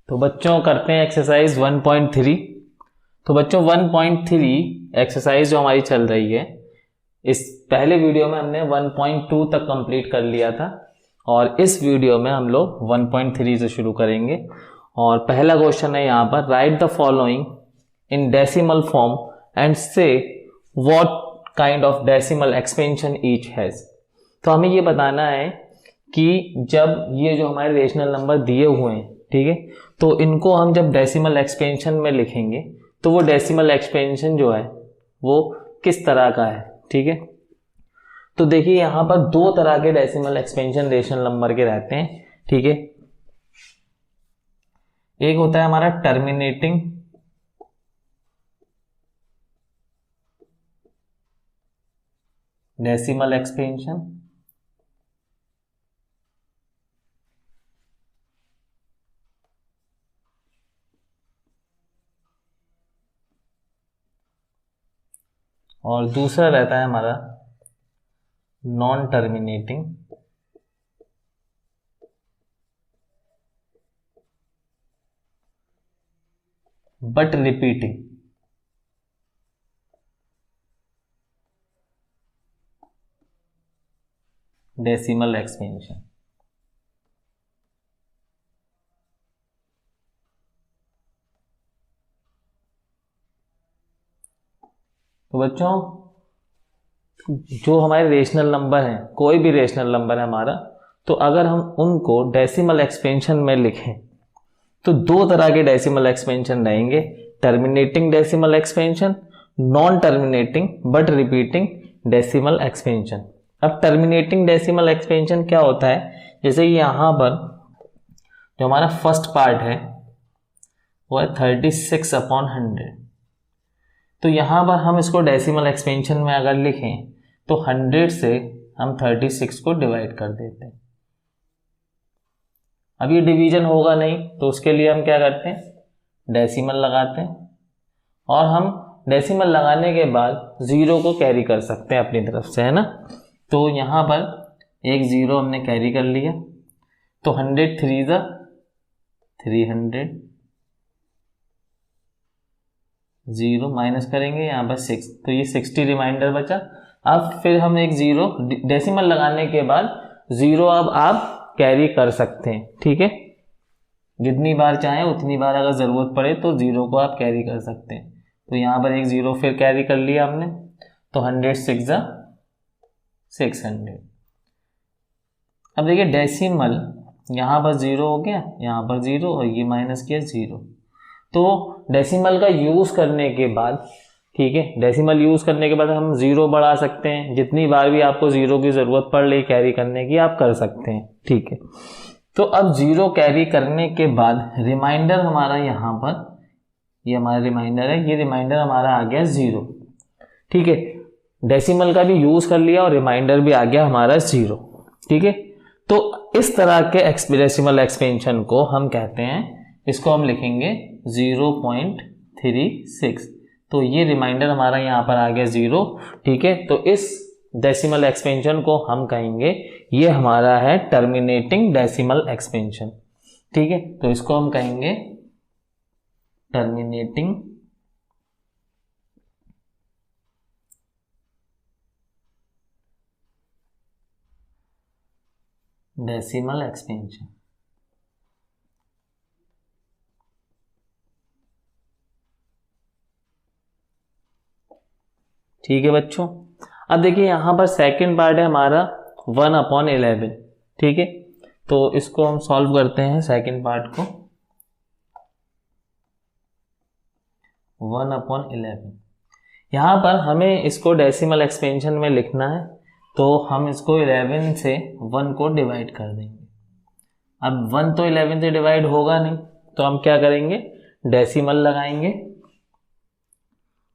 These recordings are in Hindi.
तो बच्चों करते हैं एक्सरसाइज 1.3। तो बच्चों 1.3 एक्सरसाइज जो हमारी चल रही है, इस पहले वीडियो में हमने 1.2 तक कंप्लीट कर लिया था और इस वीडियो में हम लोग 1.3 से शुरू करेंगे। और पहला क्वेश्चन है यहाँ पर, write the following in decimal form and say what kind of decimal expansion each has. तो हमें ये बताना है कि जब ये जो हमारे रेशनल नंबर दिए हुए हैं, ठीक है, तो इनको हम जब डेसिमल एक्सपेंशन में लिखेंगे तो वो डेसिमल एक्सपेंशन जो है वो किस तरह का है, ठीक है। तो देखिए यहाँ पर दो तरह के डेसिमल एक्सपेंशन रेशनल नंबर के रहते हैं, ठीक है। एक होता है हमारा टर्मिनेटिंग डेसिमल एक्सपेंशन, और दूसरा रहता है हमारा non terminating but repeating decimal expansion. तो बच्चों जो हमारे रेशनल नंबर हैं, कोई भी रेशनल नंबर है हमारा, तो अगर हम उनको डेसिमल एक्सपेंशन में लिखें तो दो तरह के डेसिमल एक्सपेंशन रहेंगे, terminating decimal expansion, non terminating but repeating decimal expansion. अब टर्मिनेटिंग डेसिमल एक्सपेंशन क्या होता है, जैसे यहाँ पर जो हमारा फर्स्ट पार्ट है वो है 36/100। तो यहाँ पर हम इसको डेसिमल एक्सपेंशन में अगर लिखें तो 100 से हम 36 को डिवाइड कर देते हैं। अब ये डिवीजन होगा नहीं तो उसके लिए हम क्या करते हैं, डेसिमल लगाते हैं, और हम डेसिमल लगाने के बाद जीरो को कैरी कर सकते हैं अपनी तरफ से, है ना। तो यहाँ पर एक जीरो हमने कैरी कर लिया, तो 100 3 ज़ा 300, जीरो माइनस करेंगे यहाँ पर 6, तो ये 60 रिमाइंडर बचा। अब फिर हम एक जीरो डेसिमल लगाने के बाद जीरो अब आप कैरी कर सकते हैं, ठीक है। जितनी बार चाहें उतनी बार अगर ज़रूरत पड़े तो जीरो को आप कैरी कर सकते हैं। तो यहाँ पर एक जीरो फिर कैरी कर लिया हमने, तो 100 6 ज़ा 600। अब देखिए डेसिमल यहाँ पर जीरो हो गया, यहाँ पर जीरो, और ये माइनस किया जीरो। तो डेसिमल का यूज़ करने के बाद, ठीक है, डेसिमल यूज़ करने के बाद हम ज़ीरो बढ़ा सकते हैं। जितनी बार भी आपको ज़ीरो की ज़रूरत पड़ रही कैरी करने की, आप कर सकते हैं, ठीक है। तो अब ज़ीरो कैरी करने के बाद रिमाइंडर हमारा यहाँ पर, ये हमारा रिमाइंडर है, ये रिमाइंडर हमारा आ गया ज़ीरो, ठीक है। डेसिमल का भी यूज़ कर लिया और रिमाइंडर भी आ गया हमारा ज़ीरो, ठीक है। तो इस तरह के डेसिमल एक्सपेंशन को हम कहते हैं, इसको हम लिखेंगे 0.36। तो ये रिमाइंडर हमारा यहाँ पर आ गया ज़ीरो, ठीक है। तो इस डेसिमल एक्सपेंशन को हम कहेंगे ये हमारा है टर्मिनेटिंग डेसिमल एक्सपेंशन, ठीक है। तो इसको हम कहेंगे टर्मिनेटिंग डेसिमल एक्सपेंशन, ठीक है बच्चों। अब देखिए यहाँ पर सेकंड पार्ट है हमारा 1/11, ठीक है। तो इसको हम सॉल्व करते हैं सेकंड पार्ट को। 1/11 यहाँ पर हमें इसको डेसिमल एक्सपेंशन में लिखना है, तो हम इसको 11 से 1 को डिवाइड कर देंगे। अब 1 तो 11 से डिवाइड होगा नहीं, तो हम क्या करेंगे, डेसिमल लगाएंगे,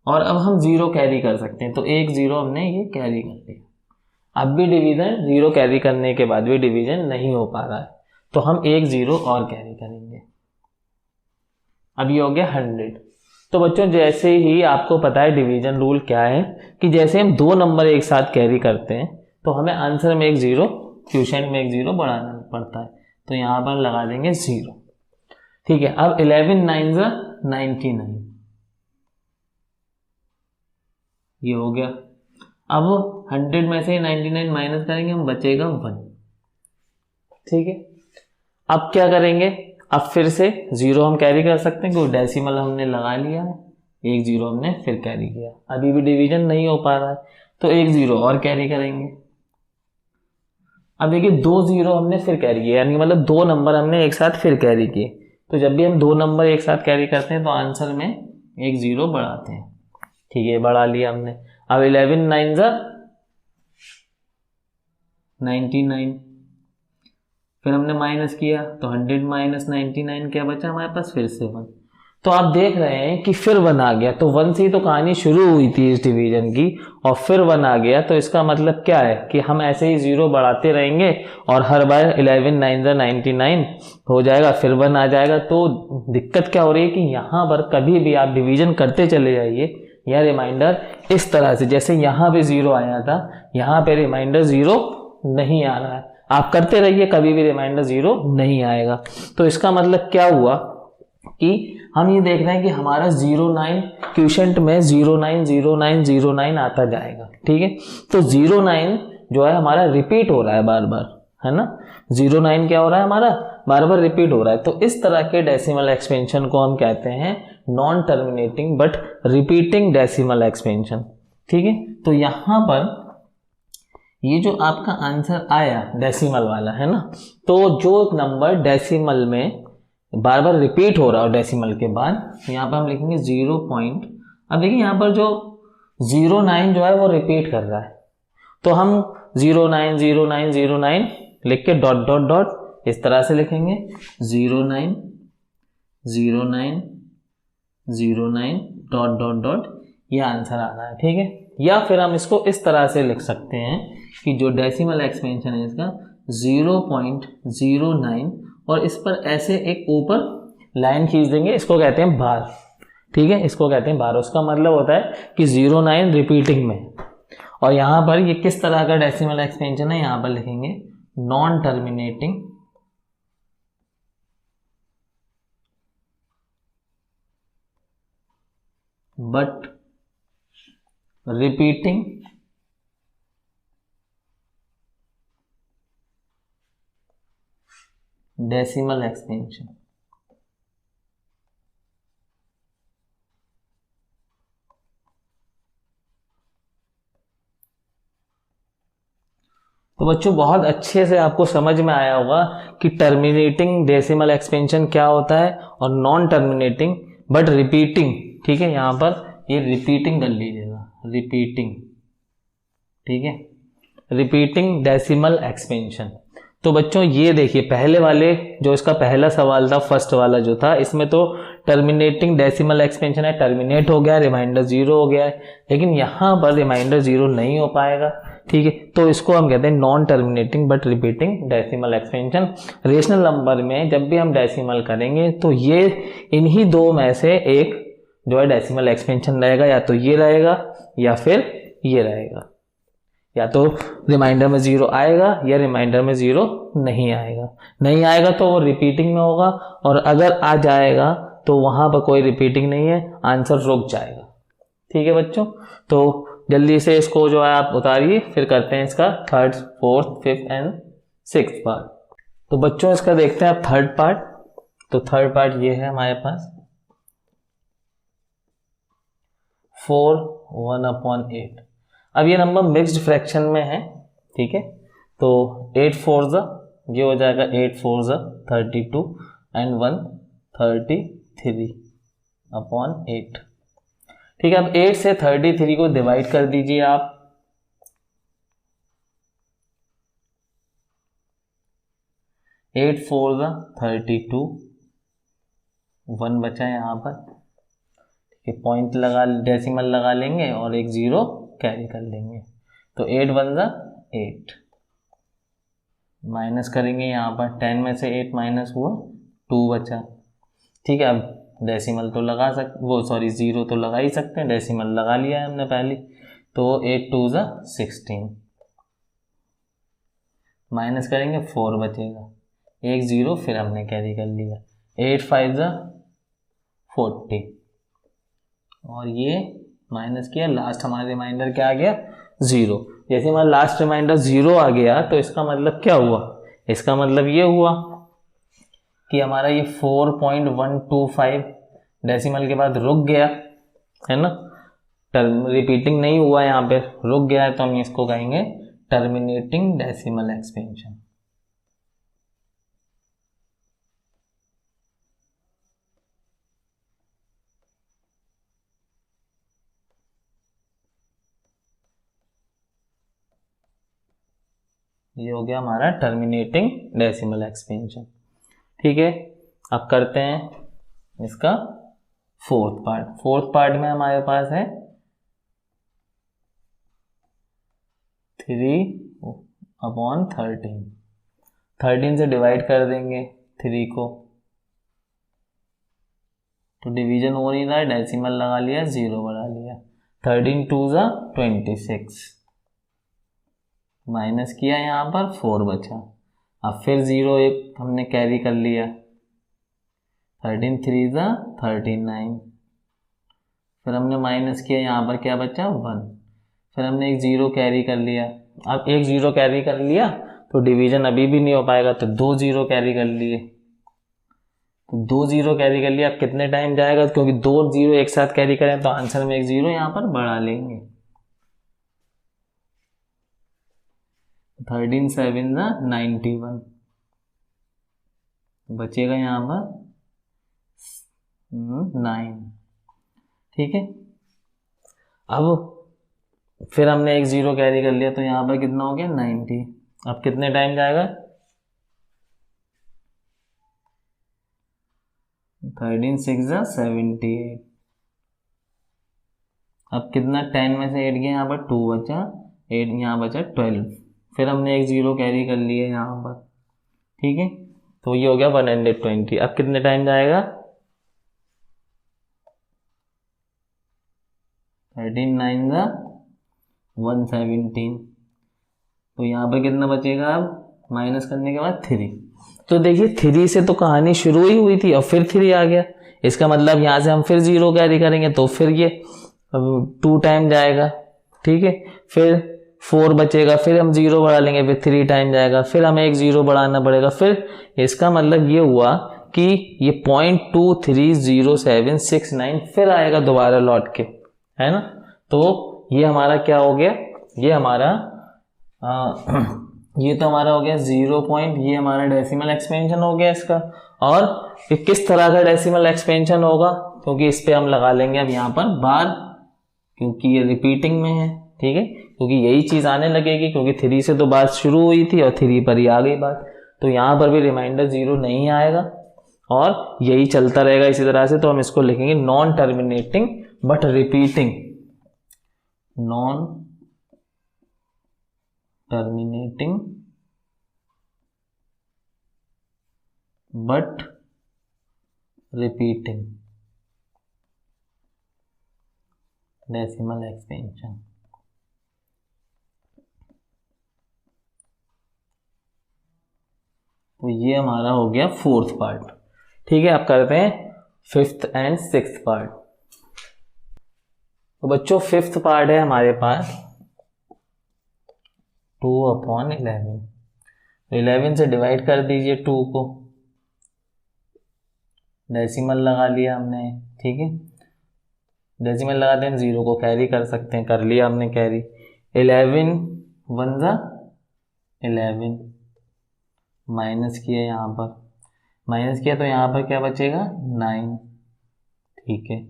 और अब हम जीरो कैरी कर सकते हैं। तो एक जीरो हमने ये कैरी कर लिया। अब भी डिवीजन, जीरो कैरी करने के बाद भी डिवीजन नहीं हो पा रहा है, तो हम एक जीरो और कैरी करेंगे। अब ये हो गया 100। तो बच्चों जैसे ही आपको पता है डिवीजन रूल क्या है, कि जैसे हम दो नंबर एक साथ कैरी करते हैं तो हमें आंसर में एक जीरो, क्वेश्चन में एक जीरो बढ़ाना पड़ता है। तो यहाँ पर लगा देंगे जीरो, ठीक है, अब 11 9 99, ये हो गया। अब 100 में से 99 माइनस करेंगे हम, बचेगा 1। ठीक है, अब क्या करेंगे, अब फिर से 0 हम कैरी कर सकते हैं क्योंकि डेसिमल हमने लगा लिया है, एक 0 हमने फिर कैरी किया, अभी भी डिवीजन नहीं हो पा रहा है तो एक 0 और कैरी करेंगे। अब देखिए 2 0 हमने फिर कैरी किया, यानी मतलब 2 नंबर हमने एक साथ फिर कैरी किए। तो जब भी हम 2 नंबर एक साथ कैरी करते हैं तो आंसर में एक 0 बढ़ाते हैं। ठीक है, बढ़ा लिया हमने। अब 11 9 99, फिर हमने माइनस किया तो 100 माइनस 99 क्या बचा हमारे पास, फिर से 1। तो आप देख रहे हैं कि फिर 1 आ गया, तो 1 से ही तो कहानी शुरू हुई थी इस डिवीजन की, और फिर 1 आ गया, तो इसका मतलब क्या है कि हम ऐसे ही 0 बढ़ाते रहेंगे और हर बार 11 9 99 हो जाएगा, फिर 1 आ जाएगा। तो दिक्कत क्या हो रही है कि यहाँ पर कभी भी आप डिवीजन करते चले जाइए या रिमाइंडर इस तरह से, जैसे यहाँ पे 0 आया था, यहाँ पे रिमाइंडर 0 नहीं आ रहा है, आप करते रहिए, कभी भी रिमाइंडर 0 नहीं आएगा। तो इसका मतलब क्या हुआ कि हम ये देख रहे हैं कि हमारा 09 क्वोशंट में 090909 आता जाएगा। ठीक है, तो 09 जो है हमारा रिपीट हो रहा है बार बार, है ना, 09 क्या हो रहा है हमारा, बार बार रिपीट हो रहा है। तो इस तरह के डेसिमल एक्सपेंशन को हम कहते हैं non terminating but repeating decimal expansion. ठीक है, तो यहां पर ये जो आपका आंसर आया डेसिमल वाला, है ना, तो जो नंबर डेसिमल में बार बार रिपीट हो रहा हो डेसिमल के बाद, यहाँ पर हम लिखेंगे 0 पॉइंट। अब देखिए यहाँ पर जो 09 जो है वो रिपीट कर रहा है, तो हम 090909 लिख के डॉट डॉट डॉट इस तरह से लिखेंगे 09 09 09 डॉट डॉट डॉट, ये आंसर आ रहा है। ठीक है, या फिर हम इसको इस तरह से लिख सकते हैं कि जो डेसिमल एक्सपेंशन है इसका 0.09 और इस पर ऐसे एक ऊपर लाइन खींच देंगे, इसको कहते हैं बार। ठीक है, इसको कहते हैं बार। उसका मतलब होता है कि 09 रिपीटिंग में, और यहाँ पर ये किस तरह का डेसिमल एक्सपेंशन है, यहाँ पर लिखेंगे non terminating but repeating decimal expansion. तो बच्चों बहुत अच्छे से आपको समझ में आया होगा कि टर्मिनेटिंग डेसिमल एक्सपेंशन क्या होता है और नॉन टर्मिनेटिंग बट रिपीटिंग। ठीक है, यहां पर ये रिपीटिंग कर लीजिएगा, रिपीटिंग। ठीक है, रिपीटिंग डेसिमल एक्सपेंशन। तो बच्चों ये देखिए पहले वाले जो इसका पहला सवाल था, फर्स्ट वाला जो था, इसमें तो टर्मिनेटिंग डेसिमल एक्सपेंशन है, टर्मिनेट हो गया, रिमाइंडर 0 हो गया है, लेकिन यहाँ पर रिमाइंडर 0 नहीं हो पाएगा। ठीक है, तो इसको हम कहते हैं non terminating but repeating decimal expansion. Rational number में जब भी हम डेसिमल करेंगे तो ये इन्हीं दो में से एक जो है डेसिमल एक्सपेंशन रहेगा, या तो ये रहेगा या फिर ये रहेगा, या तो रिमाइंडर में 0 आएगा या रिमाइंडर में 0 नहीं आएगा। नहीं आएगा तो वो रिपीटिंग में होगा, और अगर आ जाएगा तो वहां पर कोई रिपीटिंग नहीं है, आंसर रुक जाएगा। ठीक है बच्चों, तो जल्दी से इसको जो है आप उतारिए, फिर करते हैं इसका third, fourth, fifth and sixth part. तो बच्चों इसका देखते हैं आप थर्ड पार्ट। तो थर्ड पार्ट ये है हमारे पास 4 1/8। अब ये नंबर मिक्स्ड फ्रैक्शन में है। ठीक है, तो 8 4 ये हो जाएगा 8 4 32 एंड 1 33/8। ठीक है, अब 8 से 33 को डिवाइड कर दीजिए आप। 8 4 32, 1 बचा यहाँ पर। ठीक है, पॉइंट लगा, डेसिमल लगा लेंगे और एक 0 कैरी कर लेंगे। तो 8 1 8, माइनस करेंगे यहाँ पर, 10 में से 8 माइनस हुआ, 2 बचा। ठीक है, अब डेसिमल तो लगा वो 0 तो लगा ही सकते हैं, डेसिमल लगा लिया है हमने पहले। तो 8 2 16, माइनस करेंगे 4 बचेगा, एक 0 फिर हमने कैरी कर लिया, 8 5 ज़ा 40 और ये माइनस किया, लास्ट हमारा रिमाइंडर क्या आ गया 0। जैसे हमारा लास्ट रिमाइंडर 0 आ गया तो इसका मतलब क्या हुआ, इसका मतलब ये हुआ कि हमारा ये 4.125 डेसिमल के बाद रुक गया है ना, रिपीटिंग नहीं हुआ, यहाँ पे रुक गया है, तो हम इसको कहेंगे टर्मिनेटिंग डेसिमल एक्सपेंशन। ये हो गया हमारा टर्मिनेटिंग डेसिमल एक्सपेंशन। ठीक है, अब करते हैं इसका फोर्थ पार्ट। फोर्थ पार्ट में हमारे पास है 3/13, 13 से डिवाइड कर देंगे 3 को, तो डिवीजन हो नहीं रहा है, डेसिमल लगा लिया, 0 बढ़ा लिया, 13 2 ज़ा 26, माइनस किया, यहाँ पर 4 बचा, अब फिर 0 एक हमने कैरी कर लिया, 13 3 ज़ा 39, फिर हमने माइनस किया, यहाँ पर क्या बचा 1, फिर हमने एक 0 कैरी कर लिया। अब एक 0 कैरी कर लिया तो डिवीजन अभी भी नहीं हो पाएगा, तो 2 0 कैरी कर लिए, तो 2 0 कैरी कर लिया। अब कितने टाइम जाएगा, क्योंकि 2 0 एक साथ कैरी करें तो आंसर में एक 0 यहाँ पर बढ़ा लेंगे, 13 7 ज़ा 91, बचेगा यहाँ पर 9। ठीक है, अब फिर हमने एक 0 कैरी कर लिया तो यहाँ पर कितना हो गया 90। अब कितने टाइम जाएगा, 13 6 ज़ा 78, अब कितना 10 में से 8 गया, यहाँ पर 2 बचा, 8 यहाँ बचा 12, फिर हमने एक 0 कैरी कर लिया यहाँ पर। ठीक है, तो ये हो गया 120। अब कितने टाइम जाएगा, 13 9 ज़ा 117, तो यहाँ पर कितना बचेगा, अब माइनस करने के बाद 3। तो देखिए 3 से तो कहानी शुरू ही हुई थी और फिर 3 आ गया, इसका मतलब यहाँ से हम फिर 0 कैरी करेंगे तो फिर ये 2 टाइम जाएगा। ठीक है, फिर 4 बचेगा, फिर हम 0 बढ़ा लेंगे, फिर 3 टाइम जाएगा, फिर हमें एक 0 बढ़ाना पड़ेगा, फिर इसका मतलब ये हुआ कि ये 0.230769 फिर आएगा दोबारा लौट के, है ना। तो ये हमारा क्या हो गया, ये हमारा ये तो हमारा हो गया 0 पॉइंट, ये हमारा डेसिमल एक्सपेंशन हो गया इसका। और ये किस तरह का डेसिमल एक्सपेंशन होगा, क्योंकि इस पे हम लगा लेंगे अब यहाँ पर बार, क्योंकि ये रिपीटिंग में है। ठीक है, क्योंकि यही चीज़ आने लगेगी, क्योंकि 3 से तो बात शुरू हुई थी और 3 पर ही आ गई बात, तो यहाँ पर भी रिमाइंडर 0 नहीं आएगा और यही चलता रहेगा इसी तरह से। तो हम इसको लिखेंगे non terminating but repeating, non terminating but repeating decimal expansion. तो ये हमारा हो गया फोर्थ पार्ट। ठीक है, अब करते हैं फिफ्थ एंड सिक्स्थ पार्ट। तो बच्चों फिफ्थ पार्ट है हमारे पास 2/11, 11 से डिवाइड कर दीजिए 2 को, डेसिमल लगा लिया हमने। ठीक है, डेसिमल लगाते हैं 0 को कैरी कर सकते हैं, कर लिया हमने कैरी, 11 1 ज़ा 11, माइनस किया, यहाँ पर माइनस किया तो यहाँ पर क्या बचेगा 9। ठीक है,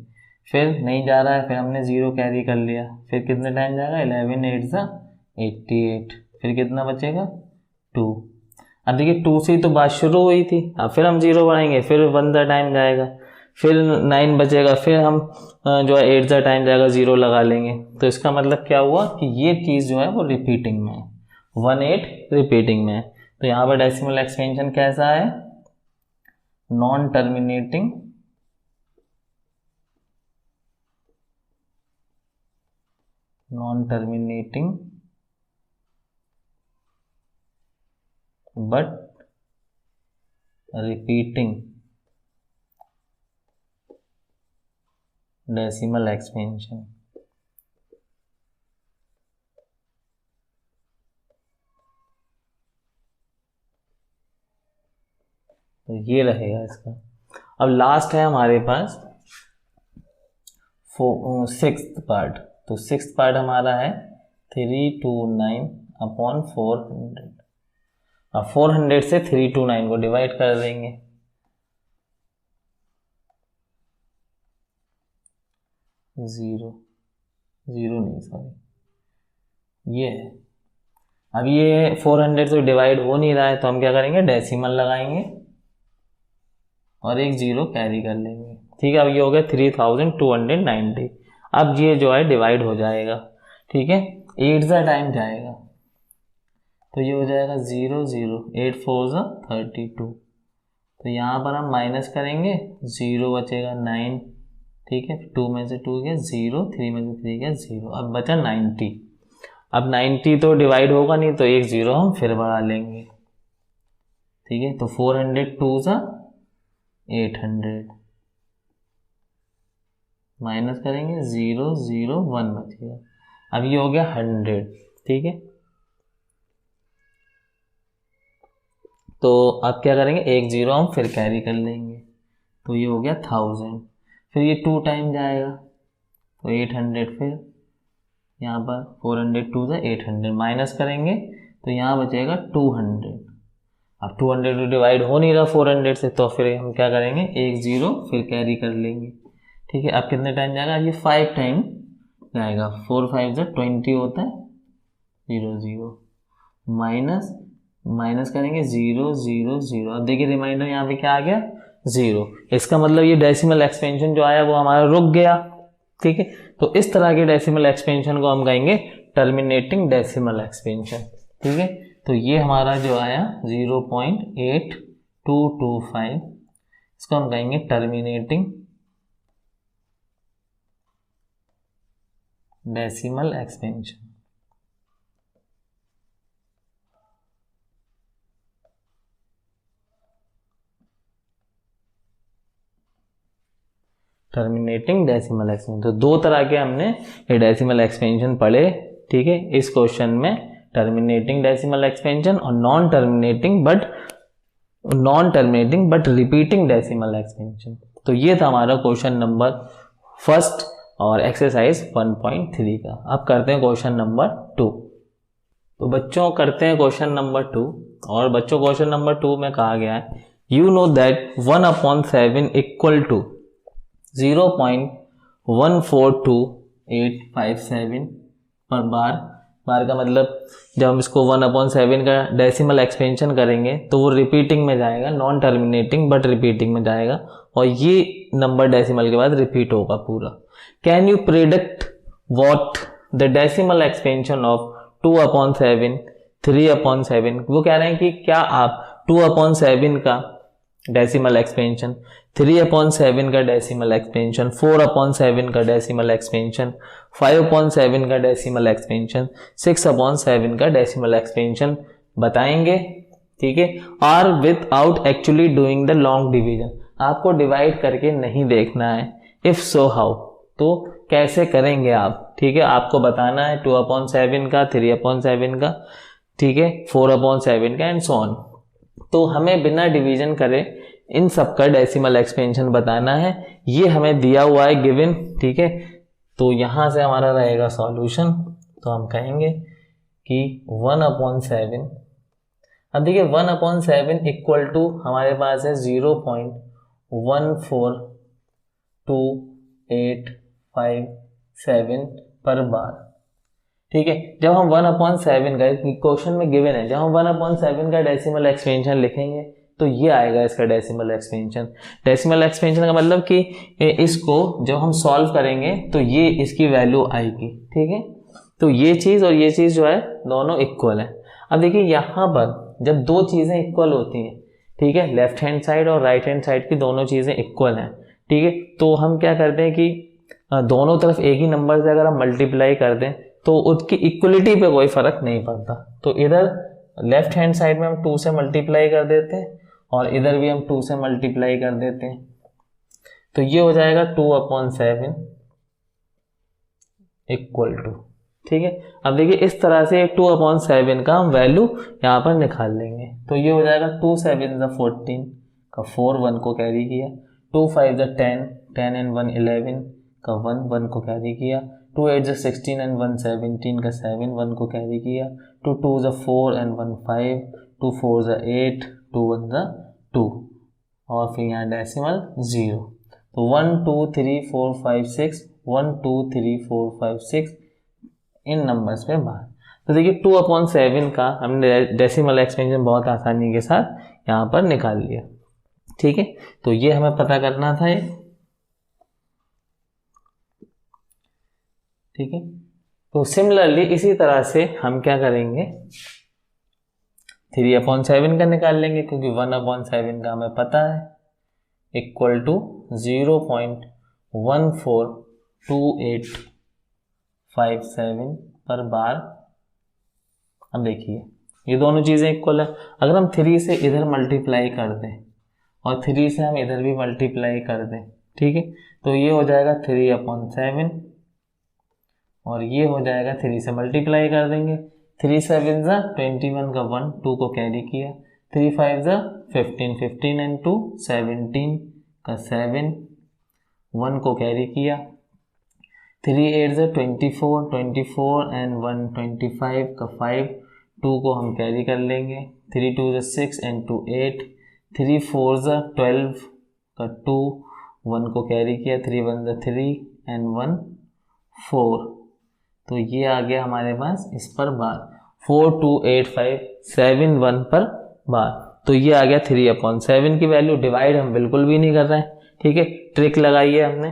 फिर नहीं जा रहा है, फिर हमने 0 कैरी कर लिया, फिर कितने टाइम जाएगा, 11 8 ज़ा 88, फिर कितना बचेगा 2। अब देखिए 2 से ही तो बात शुरू हुई थी, अब फिर हम 0 बढ़ाएंगे, फिर 1 ज़ा टाइम जाएगा, फिर 9 बचेगा, फिर हम जो है 8 ज़ा टाइम जाएगा, 0 लगा लेंगे। तो इसका मतलब क्या हुआ कि ये चीज़ जो है वो रिपीटिंग में है, 18 रिपीटिंग में है। तो यहाँ पर डेसिमल एक्सपेंशन कैसा है, non terminating but repeating decimal expansion. तो ये रहेगा इसका। अब लास्ट है हमारे पास सिक्स्थ पार्ट। तो सिक्स्थ पार्ट हमारा है 329 अपॉन 400। अब 400 से 329 को डिवाइड कर देंगे। जीरो नहीं, सॉरी, ये है। अब ये 400 से डिवाइड हो नहीं रहा है, तो हम क्या करेंगे, डेसिमल लगाएंगे और एक जीरो कैरी कर लेंगे। ठीक है, अब ये हो गया 3290। अब ये जो है डिवाइड हो जाएगा। ठीक है, 8 सा टाइम जाएगा, तो ये हो जाएगा 0 0, 8 4 सा 32। तो यहाँ पर हम माइनस करेंगे, 0 बचेगा 9। ठीक है, 2 में से 2 गया 0, 3 में से 3 गया 0, अब बचा 90। अब 90 तो डिवाइड होगा नहीं, तो एक जीरो हम फिर बढ़ा लेंगे। ठीक है, तो 402 सा 800 माइनस करेंगे, 0 0 1 बचेगा। अब ये हो गया 100। ठीक है, तो अब क्या करेंगे, एक जीरो हम फिर कैरी कर लेंगे, तो ये हो गया 1000। फिर ये 2 टाइम जाएगा, तो 800, फिर यहाँ पर 402 से 800 माइनस करेंगे, तो यहाँ बचेगा 200। अब 200 तो डिवाइड हो नहीं रहा 400 से, तो फिर हम क्या करेंगे, एक जीरो फिर कैरी कर लेंगे। ठीक है, अब कितने टाइम जाएगा, ये 5 टाइम जाएगा। 4 5 से 20 होता है, 0 0 माइनस करेंगे, 0 0 0। अब देखिए रिमाइंडर यहाँ पे क्या आ गया, 0। इसका मतलब ये डेसिमल एक्सपेंशन जो आया वो हमारा रुक गया। ठीक है, तो इस तरह के डेसिमल एक्सपेंशन को हम कहेंगे टर्मिनेटिंग डेसिमल एक्सपेंशन। ठीक है, तो ये हमारा जो आया 0.8225, इसको हम कहेंगे terminating decimal expansion. Terminating decimal expansion. तो दो तरह के हमने ये डेसिमल एक्सपेंशन पढ़े। ठीक है, इस क्वेश्चन में टर्मिनेटिंग डेसिमल एक्सपेंशन और non terminating but repeating decimal expansion. तो ये था हमारा क्वेश्चन नंबर फर्स्ट और एक्सरसाइज 1.3 का। अब करते हैं क्वेश्चन नंबर 2। तो बच्चों करते हैं क्वेश्चन नंबर 2। और बच्चों क्वेश्चन नंबर 2 में कहा गया है, you know that 1/7 equal to 0.142857 पर बार का मतलब जब हम इसको 1/7 का डेसिमल एक्सपेंशन करेंगे तो वो रिपीटिंग में जाएगा, नॉन टर्मिनेटिंग बट रिपीटिंग में जाएगा, और ये नंबर डेसिमल के बाद रिपीट होगा पूरा। Can you predict what the decimal expansion of 2/7 3/7। वो कह रहे हैं कि क्या आप 2/7 का डेसिमल एक्सपेंशन, 3/7 का डेसिमल एक्सपेंशन, 4/7 का डेसिमल एक्सपेंशन, 5/7 का डेसिमल एक्सपेंशन, 6/7 का डेसिमल एक्सपेंशन बताएंगे। ठीक है, और without actually doing the long division, आपको डिवाइड करके नहीं देखना है। इफ सो हाउ, तो कैसे करेंगे आप। ठीक है, आपको बताना है 2/7 का, 3/7 का, ठीक है, 4/7 का एंड सो ऑन। तो हमें बिना डिवीजन करे इन सब का डेसिमल एक्सपेंशन बताना है। ये हमें दिया हुआ है गिवन। ठीक है, तो यहाँ से हमारा रहेगा सॉल्यूशन। तो हम कहेंगे कि 1/7, अब देखिए 1/7 इक्वल टू हमारे पास है 0.142857 पर बार। ठीक है, जब हम 1/7 का क्वेश्चन में गिवन है, जब हम 1/7 का डेसिमल एक्सपेंशन लिखेंगे तो ये आएगा इसका डेसिमल एक्सपेंशन। डेसिमल एक्सपेंशन का मतलब कि इसको जब हम सॉल्व करेंगे तो ये इसकी वैल्यू आएगी। ठीक है, तो ये चीज़ और ये चीज़ जो है दोनों इक्वल है। अब देखिए यहाँ पर जब दो चीज़ें इक्वल होती हैं, ठीक है, लेफ्ट हैंड साइड और राइट हैंड साइड की दोनों चीज़ें इक्वल हैं, ठीक है, तो हम क्या करते हैं कि दोनों तरफ एक ही नंबर से अगर हम मल्टीप्लाई कर दें तो उसकी इक्वलिटी पे कोई फर्क नहीं पड़ता। तो इधर लेफ्ट हैंड साइड में हम 2 से मल्टीप्लाई कर देते हैं और इधर भी हम 2 से मल्टीप्लाई कर देते हैं, तो ये हो जाएगा 2/7 इक्वल टू, ठीक है। अब देखिए इस तरह से 2/7 का हम वैल्यू यहाँ पर निकाल लेंगे। तो ये हो जाएगा 2 7 14 का 4 1 को कैरी किया, 2 5 10 10 एंड 1 11 का 1 1 को कैरी किया, 2 8 16 एंड 1 17 का 7 1 को कैरी किया, 2 2 4 एंड 1 5, 2 4 8, 2 1 2 और फिर यहाँ डेसिमल 0। तो 1 2 3 4 5 6, 1 2 3 4 5 6 इन नंबर्स पे बाहर। तो देखिए 2/7 का हमने डेसिमल एक्सपेंशन बहुत आसानी के साथ यहाँ पर निकाल लिया, ठीक है। तो ये हमें पता करना था, ठीक है। तो सिमिलरली इसी तरह से हम क्या करेंगे, 3/7 का निकाल लेंगे, क्योंकि 1/7 का हमें पता है इक्वल टू 0.142857 पर बार। अब देखिए ये दोनों चीज़ें इक्वल है। अगर हम 3 से इधर मल्टीप्लाई कर दें और 3 से हम इधर भी मल्टीप्लाई कर दें, ठीक है, तो ये हो जाएगा 3/7 और ये हो जाएगा 3 से मल्टीप्लाई कर देंगे, 3 7 21 का 1 2 को कैरी किया, 3 5 15 15 एंड 2 17 का 7 1 को कैरी किया, 3 8 24 24 एंड 1 25 का 5 2 को हम कैरी कर लेंगे, 3 2 6 एंड 2 8, 3 4 12 का 2 1 को कैरी किया, 3 1 3 एंड 1 4। तो ये आ गया हमारे पास इस पर बार 42857 पर बार। तो ये आ गया 3/7 की वैल्यू। डिवाइड हम बिल्कुल भी नहीं कर रहे हैं, ठीक है, ट्रिक लगाई है हमने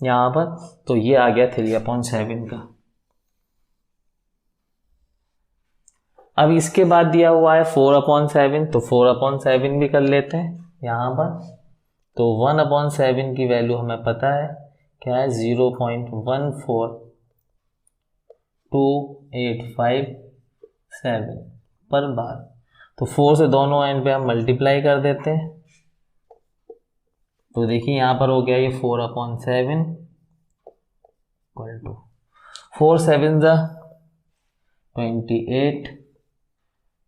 यहाँ पर। तो ये आ गया 3/7 का। अब इसके बाद दिया हुआ है 4/7, तो 4/7 भी कर लेते हैं यहाँ पर। तो 1/7 की वैल्यू हमें पता है क्या है, 0.14287 पर बार। तो 4 से दोनों एंड पे हम मल्टीप्लाई कर देते हैं। तो देखिए यहाँ पर हो गया ये 4/7 इक्वल टू 4 7 28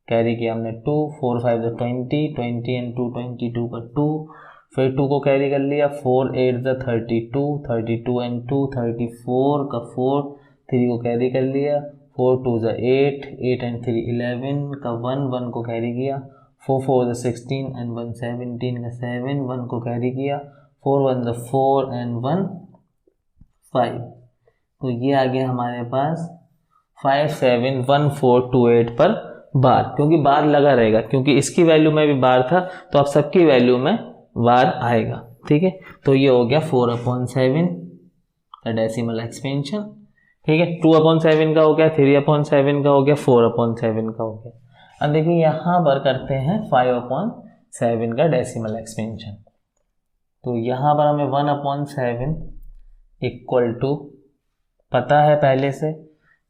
कैरी किया हमने 2, 4 5 20 20 एंड 2 22 का 2, फिर 2 को कैरी कर लिया, 4 8 32 32 एंड 2 34 का 4, 3 को कैरी कर लिया, 4 2 8 8 एंड 3 11 का 1 1 को कैरी किया, 4 4 16 एंड 1 17 का 7 1 को कैरी किया, 4 1 4 एंड 1 5। तो ये आ गया हमारे पास 571428 पर बार, क्योंकि बार लगा रहेगा, क्योंकि इसकी वैल्यू में भी बार था तो अब सबकी वैल्यू में बार आएगा, ठीक है। तो ये हो गया 4/7 का डेसिमल एक्सपेंशन, ठीक है। 2/7 का हो गया, 3/7 का हो गया, 4/7 का हो गया। अब देखिए यहाँ पर करते हैं 5/7 का डेसिमल एक्सपेंशन। तो यहाँ पर हमें 1/7 इक्वल टू पता है पहले से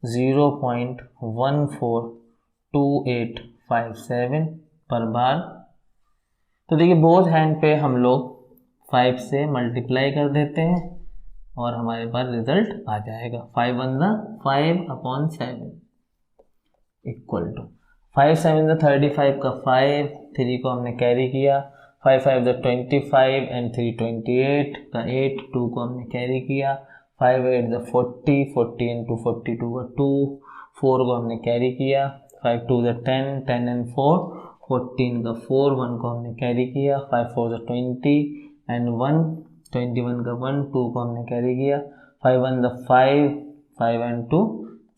0.142857 पर बार। तो देखिए बोथ हैंड पे हम लोग 5 से मल्टीप्लाई कर देते हैं और हमारे पास रिजल्ट आ जाएगा 5 1 5/7 इक्वल टू 5 7 35 का 5, 3 को हमने कैरी किया, 5 5 25 एंड 3 28 का 8, 2 को हमने कैरी किया, 5 8 40 40 एंड 2 42 का 2, 4 को हमने कैरी किया, 5 2 10 10 एंड 4 14 का 4, 1 को हमने कैरी किया, 5 4 20 एंड 1 21 का 1, 2 को हमने कैरी किया, 5 1 5 5 एंड 2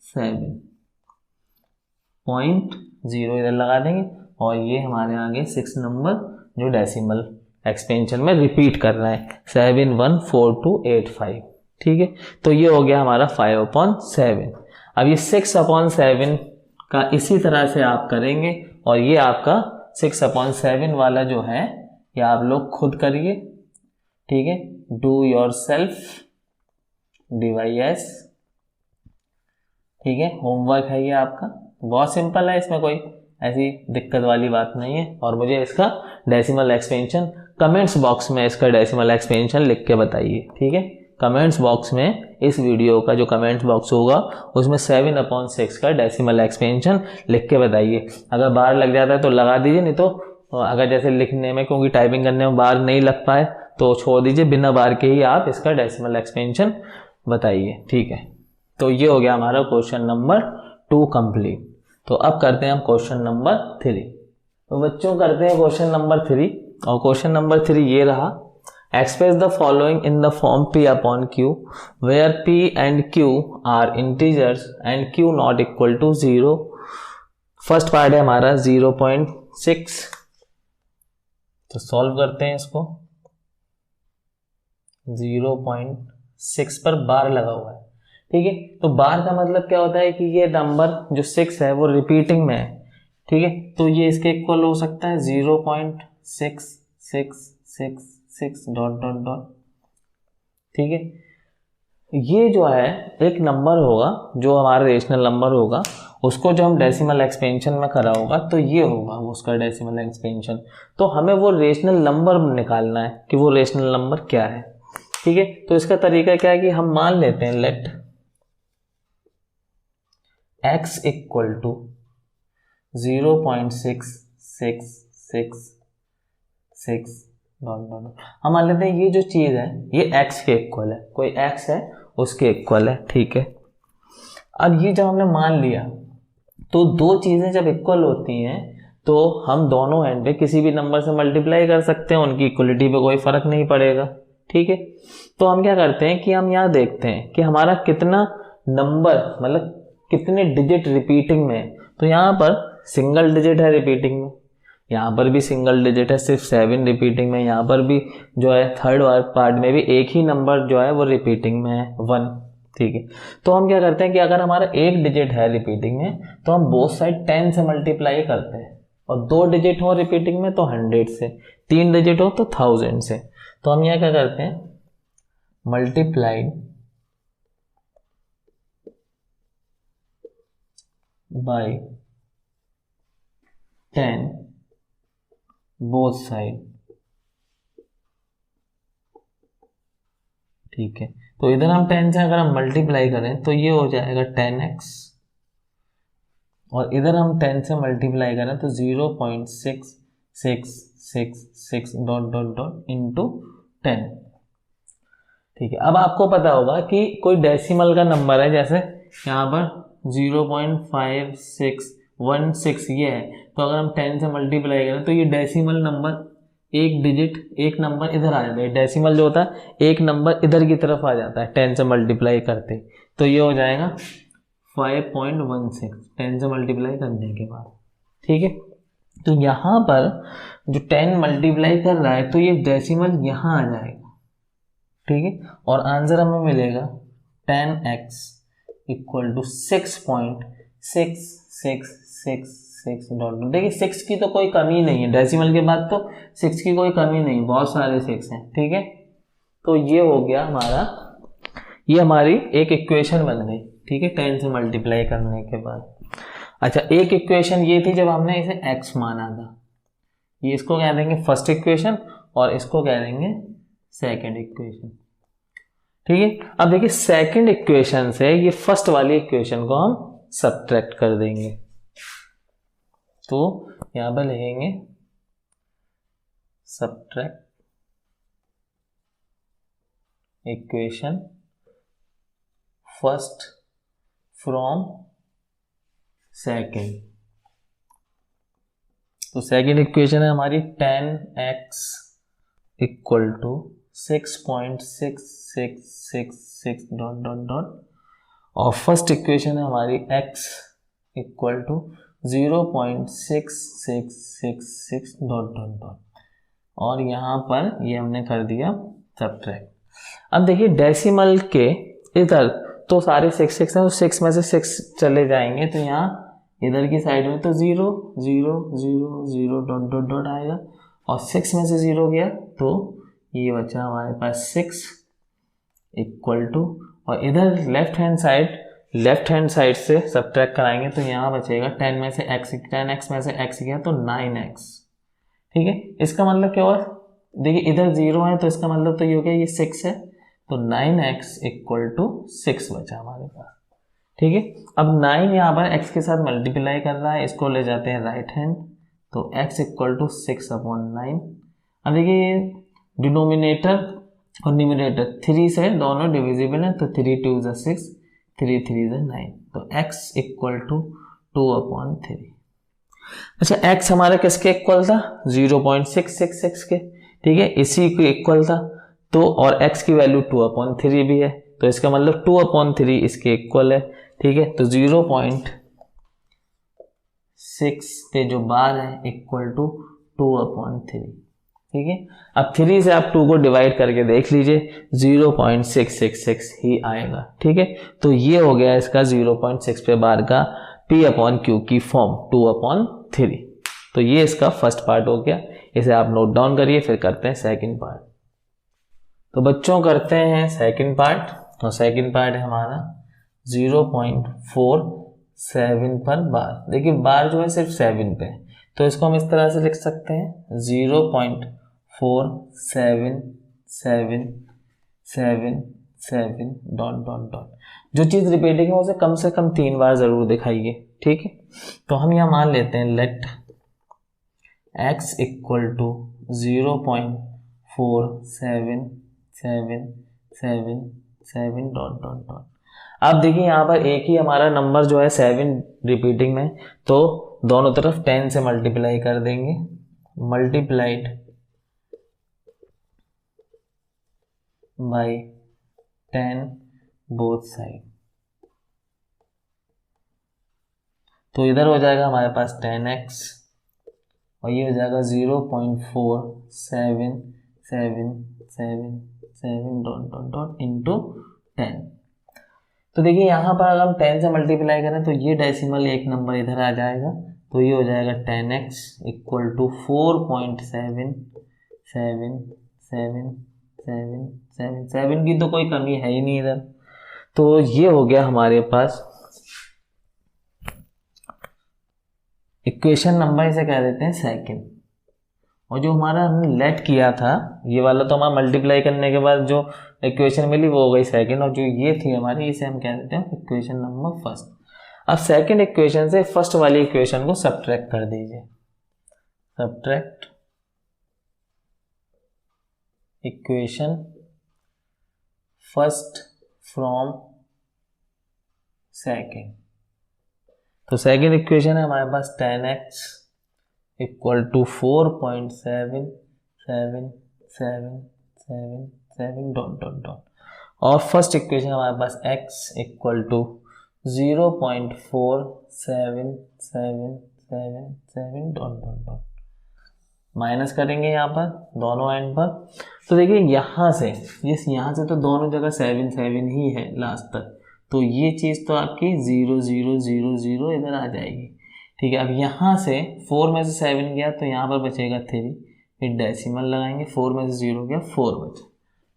7.0 इधर लगा देंगे और ये हमारे आगे 6 नंबर जो डेसिमल एक्सपेंशन में रिपीट कर रहा है 714285, ठीक है। तो ये हो गया हमारा 5/7। अब ये 6/7 का इसी तरह से आप करेंगे और ये आपका 6/7 वाला जो है ये आप लोग खुद करिए, ठीक है, डू योर सेल्फ डिवाइस, ठीक है, होमवर्क है ये आपका। बहुत सिंपल है, इसमें कोई ऐसी दिक्कत वाली बात नहीं है। और मुझे इसका डेसिमल एक्सपेंशन कमेंट्स बॉक्स में इसका डेसिमल एक्सपेंशन लिख के बताइए, ठीक है। कमेंट्स बॉक्स में, इस वीडियो का जो कमेंट्स बॉक्स होगा उसमें 7/6 का डेसिमल एक्सपेंशन लिख के बताइए। अगर बार लग जाता है तो लगा दीजिए, नहीं तो अगर जैसे लिखने में, क्योंकि टाइपिंग करने में बार नहीं लग पाए तो छोड़ दीजिए, बिना बार के ही आप इसका डेसिमल एक्सपेंशन बताइए। ठीक है, तो ये हो गया हमारा क्वेश्चन नंबर 2 कंप्लीट। तो अब करते हैं हम क्वेश्चन नंबर 3। तो बच्चों करते हैं क्वेश्चन नंबर 3, और क्वेश्चन नंबर 3 ये रहा, express the following in the form P upon Q where P and Q are integers and Q not equal to 0। First part है हमारा 0.6, तो सॉल्व करते हैं इसको। 0.6 पर बार लगा हुआ है, ठीक है। तो बार का मतलब क्या होता है कि ये नंबर जो 6 है वो रिपीटिंग में है, ठीक है। तो ये इसके इक्वल हो सकता है 0.6666 डॉट डॉट डॉट, ठीक है। ये जो है एक नंबर होगा जो हमारा रेशनल नंबर होगा, उसको जो हम डेसिमल एक्सपेंशन में करा होगा तो ये होगा वो उसका डेसिमल एक्सपेंशन। तो हमें वो रेशनल नंबर निकालना है कि वो रेशनल नंबर क्या है, ठीक है। तो इसका तरीका क्या है कि हम मान लेते हैं let x equal to 0.6666 dot dot. हम मान लेते हैं ये जो चीज़ है ये x के इक्वल है, कोई x है उसके इक्वल है, ठीक है। अब ये जब हमने मान लिया तो दो चीज़ें जब इक्वल होती हैं तो हम दोनों एंड पे किसी भी नंबर से मल्टीप्लाई कर सकते हैं, उनकी इक्वलिटी पे कोई फर्क नहीं पड़ेगा, ठीक है। तो हम क्या करते हैं कि हम यहाँ देखते हैं कि हमारा कितना नंबर, मतलब कितने डिजिट रिपीटिंग में है। तो यहाँ पर सिंगल डिजिट है रिपीटिंग में, यहाँ पर भी सिंगल डिजिट है, सिर्फ 7 रिपीटिंग में, यहाँ पर भी जो है थर्ड पार्ट में भी एक ही नंबर जो है वो रिपीटिंग में है 1, ठीक है। तो हम क्या करते हैं कि अगर हमारा एक डिजिट है रिपीटिंग में तो हम बोथ साइड 10 से मल्टीप्लाई करते हैं, और 2 डिजिट हो रिपीटिंग में तो 100 से, 3 डिजिट हो तो 1000 से। तो हम यहाँ क्या करते हैं, मल्टीप्लाइड बाय 10 बोथ साइड, ठीक है। तो इधर हम 10 से अगर हम मल्टीप्लाई करें तो ये हो जाएगा 10x, और इधर हम 10 से मल्टीप्लाई करें तो 0.6666 डॉट डॉट डॉट इंटू 10, ठीक है। अब आपको पता होगा कि कोई डेसिमल का नंबर है, जैसे यहाँ पर 0.5616 ये है, तो अगर हम 10 से मल्टीप्लाई करें तो ये डेसिमल नंबर एक डिजिट, एक नंबर इधर आ जाता है, डेसिमल जो होता है एक नंबर इधर की तरफ आ जाता है 10 से मल्टीप्लाई करते, तो ये हो जाएगा 5.16 10 से मल्टीप्लाई करने के बाद, ठीक है। तो यहाँ पर जो 10 मल्टीप्लाई कर रहा है तो ये डेसिमल यहाँ आ जाएगा, ठीक है। और आंसर हमें मिलेगा 10x इक्वल टू 6.6666 डॉट। देखिए 6 की तो कोई कमी नहीं है, डेसिमल के बाद तो 6 की कोई कमी नहीं, बहुत सारे 6 हैं, ठीक है। तो ये हो गया हमारा, ये हमारी एक इक्वेशन बन गई, ठीक है, 10 से मल्टीप्लाई करने के बाद। अच्छा, एक इक्वेशन ये थी जब हमने इसे x माना था, ये इसको कह देंगे फर्स्ट इक्वेशन और इसको कह देंगे सेकेंड इक्वेशन, ठीक है। अब देखिए सेकेंड इक्वेशन से ये फर्स्ट वाली इक्वेशन को हम सब्ट्रैक्ट कर देंगे, तो यहां पर लिखेंगे subtract equation first from second. तो सेकेंड इक्वेशन है हमारी 10x equal to 6.6666 dot dot dot, और फर्स्ट इक्वेशन है हमारी x equal to 0.6666 dot dot dot, और यहाँ पर ये हमने कर दिया सब्ट्रैक्ट। अब देखिए डेसिमल के इधर तो सारे 6 हैं, तो 6 में से 6 चले जाएंगे, तो यहाँ इधर की साइड में तो 0 0 0 0 डॉट डॉट डॉट आएगा, और 6 में से 0 गया तो ये बचा हमारे पास 6 इक्वल टू, और इधर लेफ्ट हैंड साइड से सब्ट्रैक्ट कराएंगे तो यहाँ बचेगा 10 में से x, 10x में से x गया तो 9x, ठीक है। इसका मतलब क्या हुआ, देखिए इधर 0 है तो इसका मतलब तो ये हो गया ये 6 है, तो 9x इक्वल टू 6 बचा हमारे पास। ठीक है, अब 9 यहाँ पर x के साथ मल्टीप्लाई कर रहा है, इसको ले जाते हैं राइट हैंड, तो x इक्वल टू 6/9। अब देखिए डिनोमिनेटर और न्यूमरेटर 3 से दोनों डिविजिबल है, तो 3 2 = 6, 3 3 = 9, तो x इक्वल टू 2/3। अच्छा, x हमारा किसके इक्वल था? 0.666 के। ठीक है, इसी को इक्वल था, तो और x की वैल्यू 2/3 भी है, तो इसका मतलब 2/3 इसके इक्वल है। ठीक है, तो 0.6 पे जो बार है इक्वल टू 2/3। ठीक है, अब 3 से आप 2 को डिवाइड करके देख लीजिए, 0.666 ही आएगा। ठीक है, तो ये हो गया इसका 0.6 पे बार का P/Q की फॉर्म 2/3। तो ये इसका फर्स्ट पार्ट हो गया, इसे आप नोट डाउन करिए, फिर करते हैं सेकंड पार्ट। तो बच्चों करते हैं सेकंड पार्ट, तो सेकंड पार्ट है हमारा 0.47 पर बार। देखिए बार जो है सिर्फ 7 पे है, तो इसको हम इस तरह से लिख सकते हैं 0.4777 ... जो चीज़ रिपीटिंग है उसे कम से कम 3 बार ज़रूर दिखाइए। ठीक है, तो हम यहाँ मान लेते हैं लेट x इक्वल टू 0.4777 ... अब देखिए यहाँ पर एक ही हमारा नंबर जो है 7 रिपीटिंग में, तो दोनों तरफ 10 से मल्टीप्लाई कर देंगे, मल्टीप्लाइड बाई 10 बोथ साइड। तो इधर हो जाएगा हमारे पास 10x और ये हो जाएगा 0.4777 इंटू 10। तो देखिए यहाँ पर अगर हम 10 से मल्टीप्लाई करें तो ये डेसिमल एक नंबर इधर आ जाएगा, तो ये हो जाएगा 10x इक्वल टू 4.7777 की तो कोई कमी है ही नहीं इधर। तो ये हो गया हमारे पास इक्वेशन नंबर, इसे कह देते हैं सेकंड। और जो हमारा हमने लेट किया था ये वाला, तो हमारा मल्टीप्लाई करने के बाद जो इक्वेशन मिली वो हो गई सेकंड, और जो ये थी हमारी इसे हम कह देते हैं इक्वेशन नंबर फर्स्ट। अब सेकंड इक्वेशन से फर्स्ट वाली इक्वेशन को सब्ट्रैक्ट कर दीजिए, subtract equation first from second. तो सेकंड इक्वेशन है हमारे पास 10x इक्वल टू 4.7777 ... और फर्स्ट इक्वेशन हमारे पास x इक्वल टू 0.4777 ... माइनस करेंगे यहाँ पर दोनों एंड पर। तो देखिए यहाँ से तो दोनों जगह 7 7 ही है लास्ट तक, तो ये चीज़ तो आपकी 0 0 0 0 इधर आ जाएगी। ठीक है, अब यहाँ से 4 में से 7 गया तो यहाँ पर बचेगा 3, फिर डेसिमल लगाएंगे, 4 में से 0 गया 4 बचा।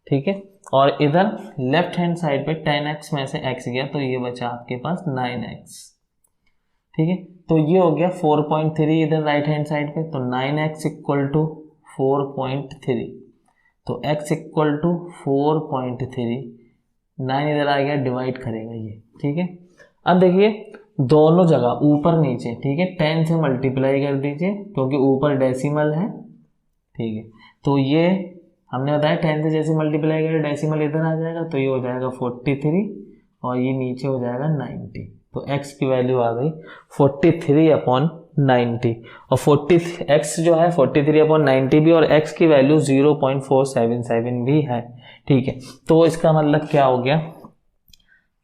ठीक है, और इधर लेफ्ट हैंड साइड पे 10x में से x गया तो ये बचा आपके पास 9x। ठीक है, तो ये हो गया 4.3 इधर राइट हैंड साइड पे, तो 9x इक्वल टू 4.3, तो x इक्वल टू 4.3, 9 इधर आ गया, डिवाइड करेगा ये। ठीक है, अब देखिए दोनों जगह ऊपर नीचे, ठीक है, 10 से मल्टीप्लाई कर दीजिए क्योंकि ऊपर डेसिमल है। ठीक है, तो ये हमने बताया 10 से जैसे मल्टीप्लाई करें डेसिमल इधर आ जाएगा, तो ये हो जाएगा 43 और ये नीचे हो जाएगा 90। तो x की वैल्यू आ गई 43/90 और 40x जो है 43/90 भी, और x की वैल्यू 0.477 भी है। ठीक है, तो इसका मतलब क्या हो गया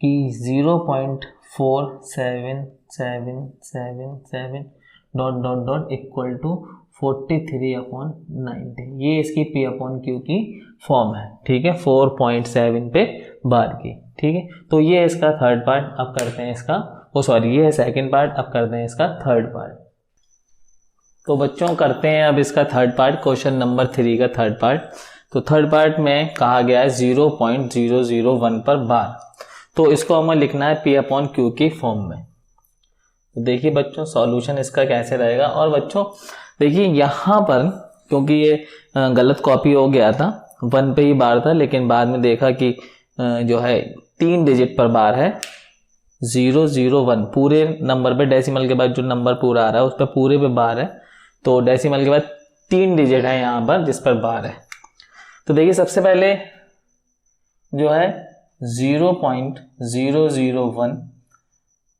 कि 0.4777 ... इक्वल टू 43/90, ये इसकी P/Q की फॉर्म है। ठीक है, 4.7 पे बार की। ठीक है, तो ये इसका थर्ड पार्ट। अब करते हैं इसका ये है सेकंड पार्ट, अब करते हैं इसका थर्ड पार्ट। तो बच्चों करते हैं अब इसका थर्ड पार्ट, क्वेश्चन नंबर 3 का थर्ड पार्ट। तो थर्ड पार्ट में कहा गया है 0.001 पर बार, तो इसको हमें लिखना है P/Q की फॉर्म में। तो देखिए बच्चों सॉल्यूशन इसका कैसे रहेगा। और बच्चों देखिए यहाँ पर क्योंकि ये गलत कॉपी हो गया था, 1 पे ही बार था, लेकिन बाद में देखा कि जो है 3 डिजिट पर बार है, 001 पूरे नंबर पे, डेसिमल के बाद जो नंबर पूरा आ रहा है उस पर पूरे पे बार है, तो डेसिमल के बाद 3 डिजिट है यहाँ पर जिस पर बार है। तो देखिए सबसे पहले जो है 0.001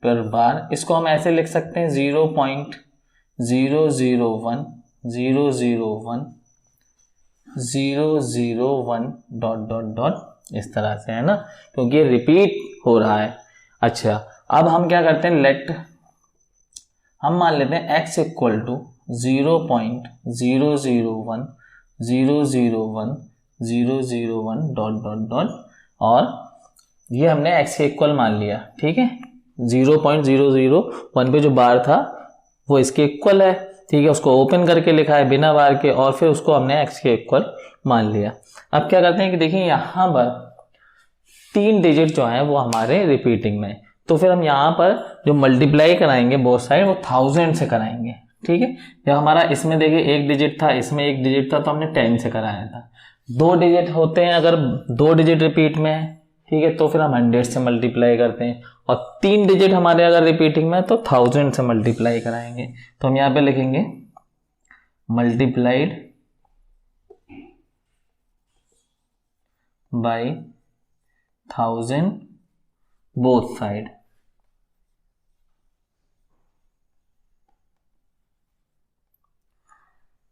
पर बार, इसको हम ऐसे लिख सकते हैं 0.001 डॉट डॉट डॉट, इस तरह से, है ना, क्योंकि ये रिपीट हो रहा है। अच्छा, अब हम क्या करते हैं, हम मान लेते हैं x equal to 0.001 dot dot dot, और ये हमने x के इक्वल मान लिया, ठीक है। 0.001 पे जो बार था वो इसके इक्वल है, ठीक है, उसको ओपन करके लिखा है बिना बार के, और फिर उसको हमने x के इक्वल मान लिया। अब क्या करते हैं कि देखिए यहाँ पर 3 डिजिट जो है वो हमारे रिपीटिंग में, तो फिर हम यहाँ पर जो मल्टीप्लाई कराएंगे बोथ साइड वो 1000 से कराएंगे, ठीक है। जब हमारा इसमें देखिए 1 डिजिट था, इसमें 1 डिजिट था, तो हमने 10 से कराया था। 2 डिजिट होते हैं, अगर 2 डिजिट रिपीट में है, ठीक है, तो फिर हम 100 से मल्टीप्लाई करते हैं, और 3 डिजिट हमारे अगर रिपीटिंग में है तो 1000 से मल्टीप्लाई कराएंगे। तो हम यहाँ पे लिखेंगे मल्टीप्लाइड बाई 1000 बोथ साइड,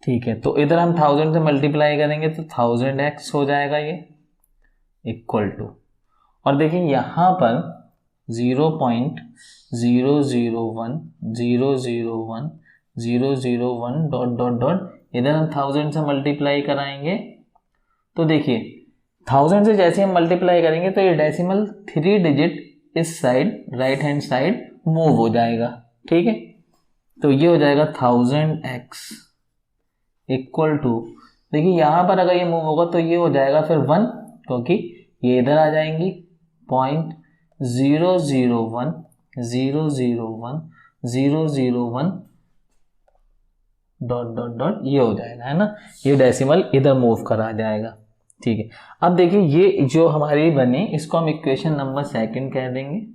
ठीक है। तो इधर हम 1000 से मल्टीप्लाई करेंगे तो 1000x हो जाएगा ये, इक्वल टू, और देखिए यहाँ पर 0.001 डॉट डॉट डॉट, इधर हम 1000 से मल्टीप्लाई कराएंगे, तो देखिए 1000 से जैसे हम मल्टीप्लाई करेंगे तो ये डेसिमल 3 डिजिट इस side right hand side move हो जाएगा, ठीक है। तो ये हो जाएगा 1000x इक्वल टू, देखिए यहाँ पर अगर ये मूव होगा तो ये हो जाएगा फिर 1, क्योंकि ये इधर आ जाएंगी, 0.001 डॉट डॉट डॉट, ये हो जाएगा, है ना, ये डेसिमल इधर मूव करा जाएगा, ठीक है। अब देखिए ये जो हमारी बनी इसको हम इक्वेशन नंबर 2 कह देंगे,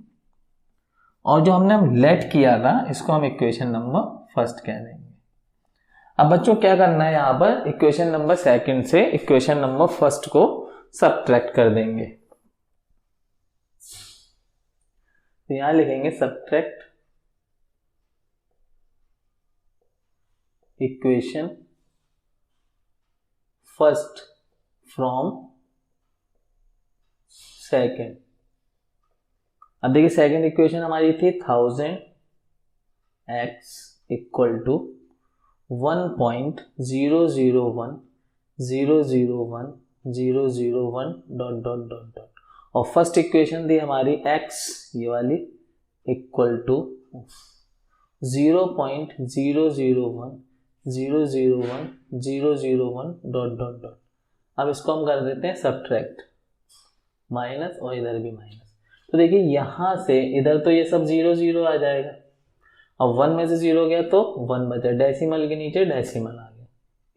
और जो हमने लेट किया था इसको हम इक्वेशन नंबर 1 कह देंगे। अब बच्चों क्या करना है, यहाँ पर इक्वेशन नंबर 2 से इक्वेशन नंबर 1 को सब्ट्रैक्ट कर देंगे। तो यहां लिखेंगे सब्ट्रैक्ट इक्वेशन 1 फ्रॉम 2। अब देखिए सेकंड इक्वेशन हमारी थी 1000x equal to 1.001 dot dot dot dot, और फर्स्ट इक्वेशन थी हमारी x, ये वाली, equal to 0.001 dot dot dot. अब इसको हम कर देते हैं सब्ट्रैक्ट, माइनस और इधर भी माइनस, तो देखिए यहाँ से इधर तो ये सब 0 0 आ जाएगा, अब 1 में से 0 गया तो 1 बचा, डेसिमल के नीचे डेसिमल आ गया,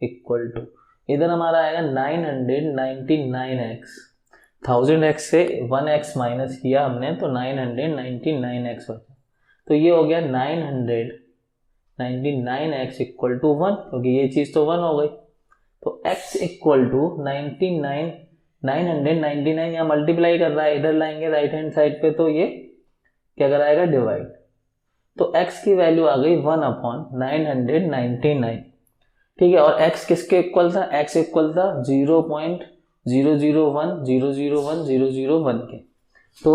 इक्वल टू, इधर हमारा आएगा 999x, 1000x से 1x माइनस किया हमने तो 999x बचा, तो ये हो गया 999x इक्वल टू 1, क्योंकि ये चीज़ तो 1 हो गई, तो x इक्वल टू 999 यहाँ मल्टीप्लाई कर रहा है, इधर लाएंगे राइट हैंड साइड पे तो ये क्या कराएगा, डिवाइड, तो x की वैल्यू आ गई 1/999, ठीक है। और x किसके इक्वल था, x इक्वल था 0.001 के, तो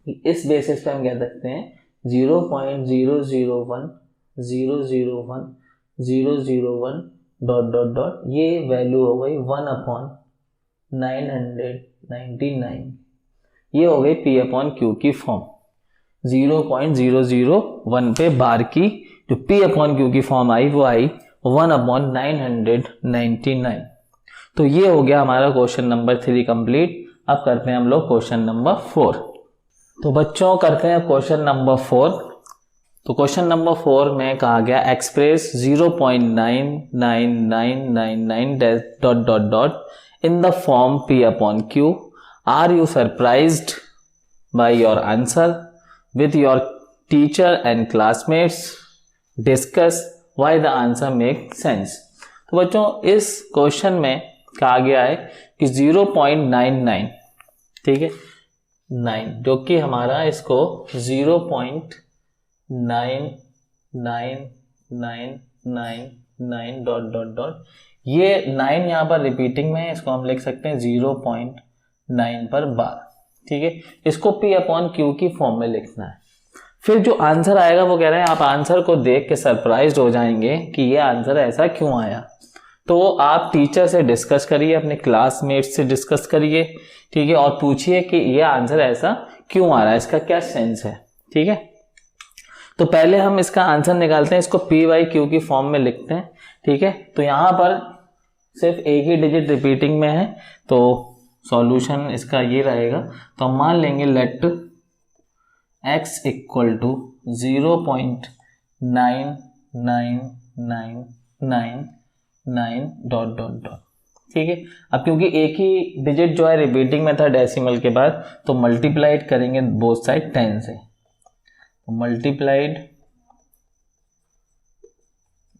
इस बेसिस पे हम कह सकते हैं 0.001 डॉट डॉट डॉट, ये वैल्यू हो गई 1/999, ये हो गई P/Q की फॉर्म। 0.001 पे बार की जो P/Q की फॉर्म आई वो आई 1/999। तो ये हो गया हमारा क्वेश्चन नंबर 3 कंप्लीट। अब करते हैं हम लोग क्वेश्चन नंबर 4। तो बच्चों करते हैं क्वेश्चन नंबर 4। तो क्वेश्चन नंबर 4 में कहा गया express 0.9999 dot dot dot in the form P upon Q. Are you surprised by your answer? With your teacher and classmates, discuss why the answer makes sense. तो बच्चों इस क्वेश्चन में कहा गया है कि 0.99, ठीक है, 9, जो कि हमारा इसको 0.9999 डॉट डॉट डॉट, ये 9 यहाँ पर रिपीटिंग में है, इसको हम लिख सकते हैं 0.9 पर बार, ठीक है। इसको P अपॉन Q की फॉर्म में लिखना है। फिर जो आंसर आएगा वो कह रहे हैं आप आंसर को देख के सरप्राइज्ड हो जाएंगे कि ये आंसर ऐसा क्यों आया। तो आप टीचर से डिस्कस करिए, अपने क्लासमेट से डिस्कस करिए, ठीक है, और पूछिए कि ये आंसर ऐसा क्यों आ रहा है, इसका क्या सेंस है, ठीक है। तो पहले हम इसका आंसर निकालते हैं, इसको P बाई Q की फॉर्म में लिखते हैं, ठीक है। तो यहाँ पर सिर्फ एक ही डिजिट रिपीटिंग में है, तो सॉल्यूशन इसका ये रहेगा। तो हम मान लेंगे let x equal to 0.9999 dot dot dot, ठीक है। अब क्योंकि एक ही डिजिट जो है रिपीटिंग में था डेसिमल के बाद, तो मल्टीप्लाइड करेंगे बोथ साइड 10 से, तो मल्टीप्लाइड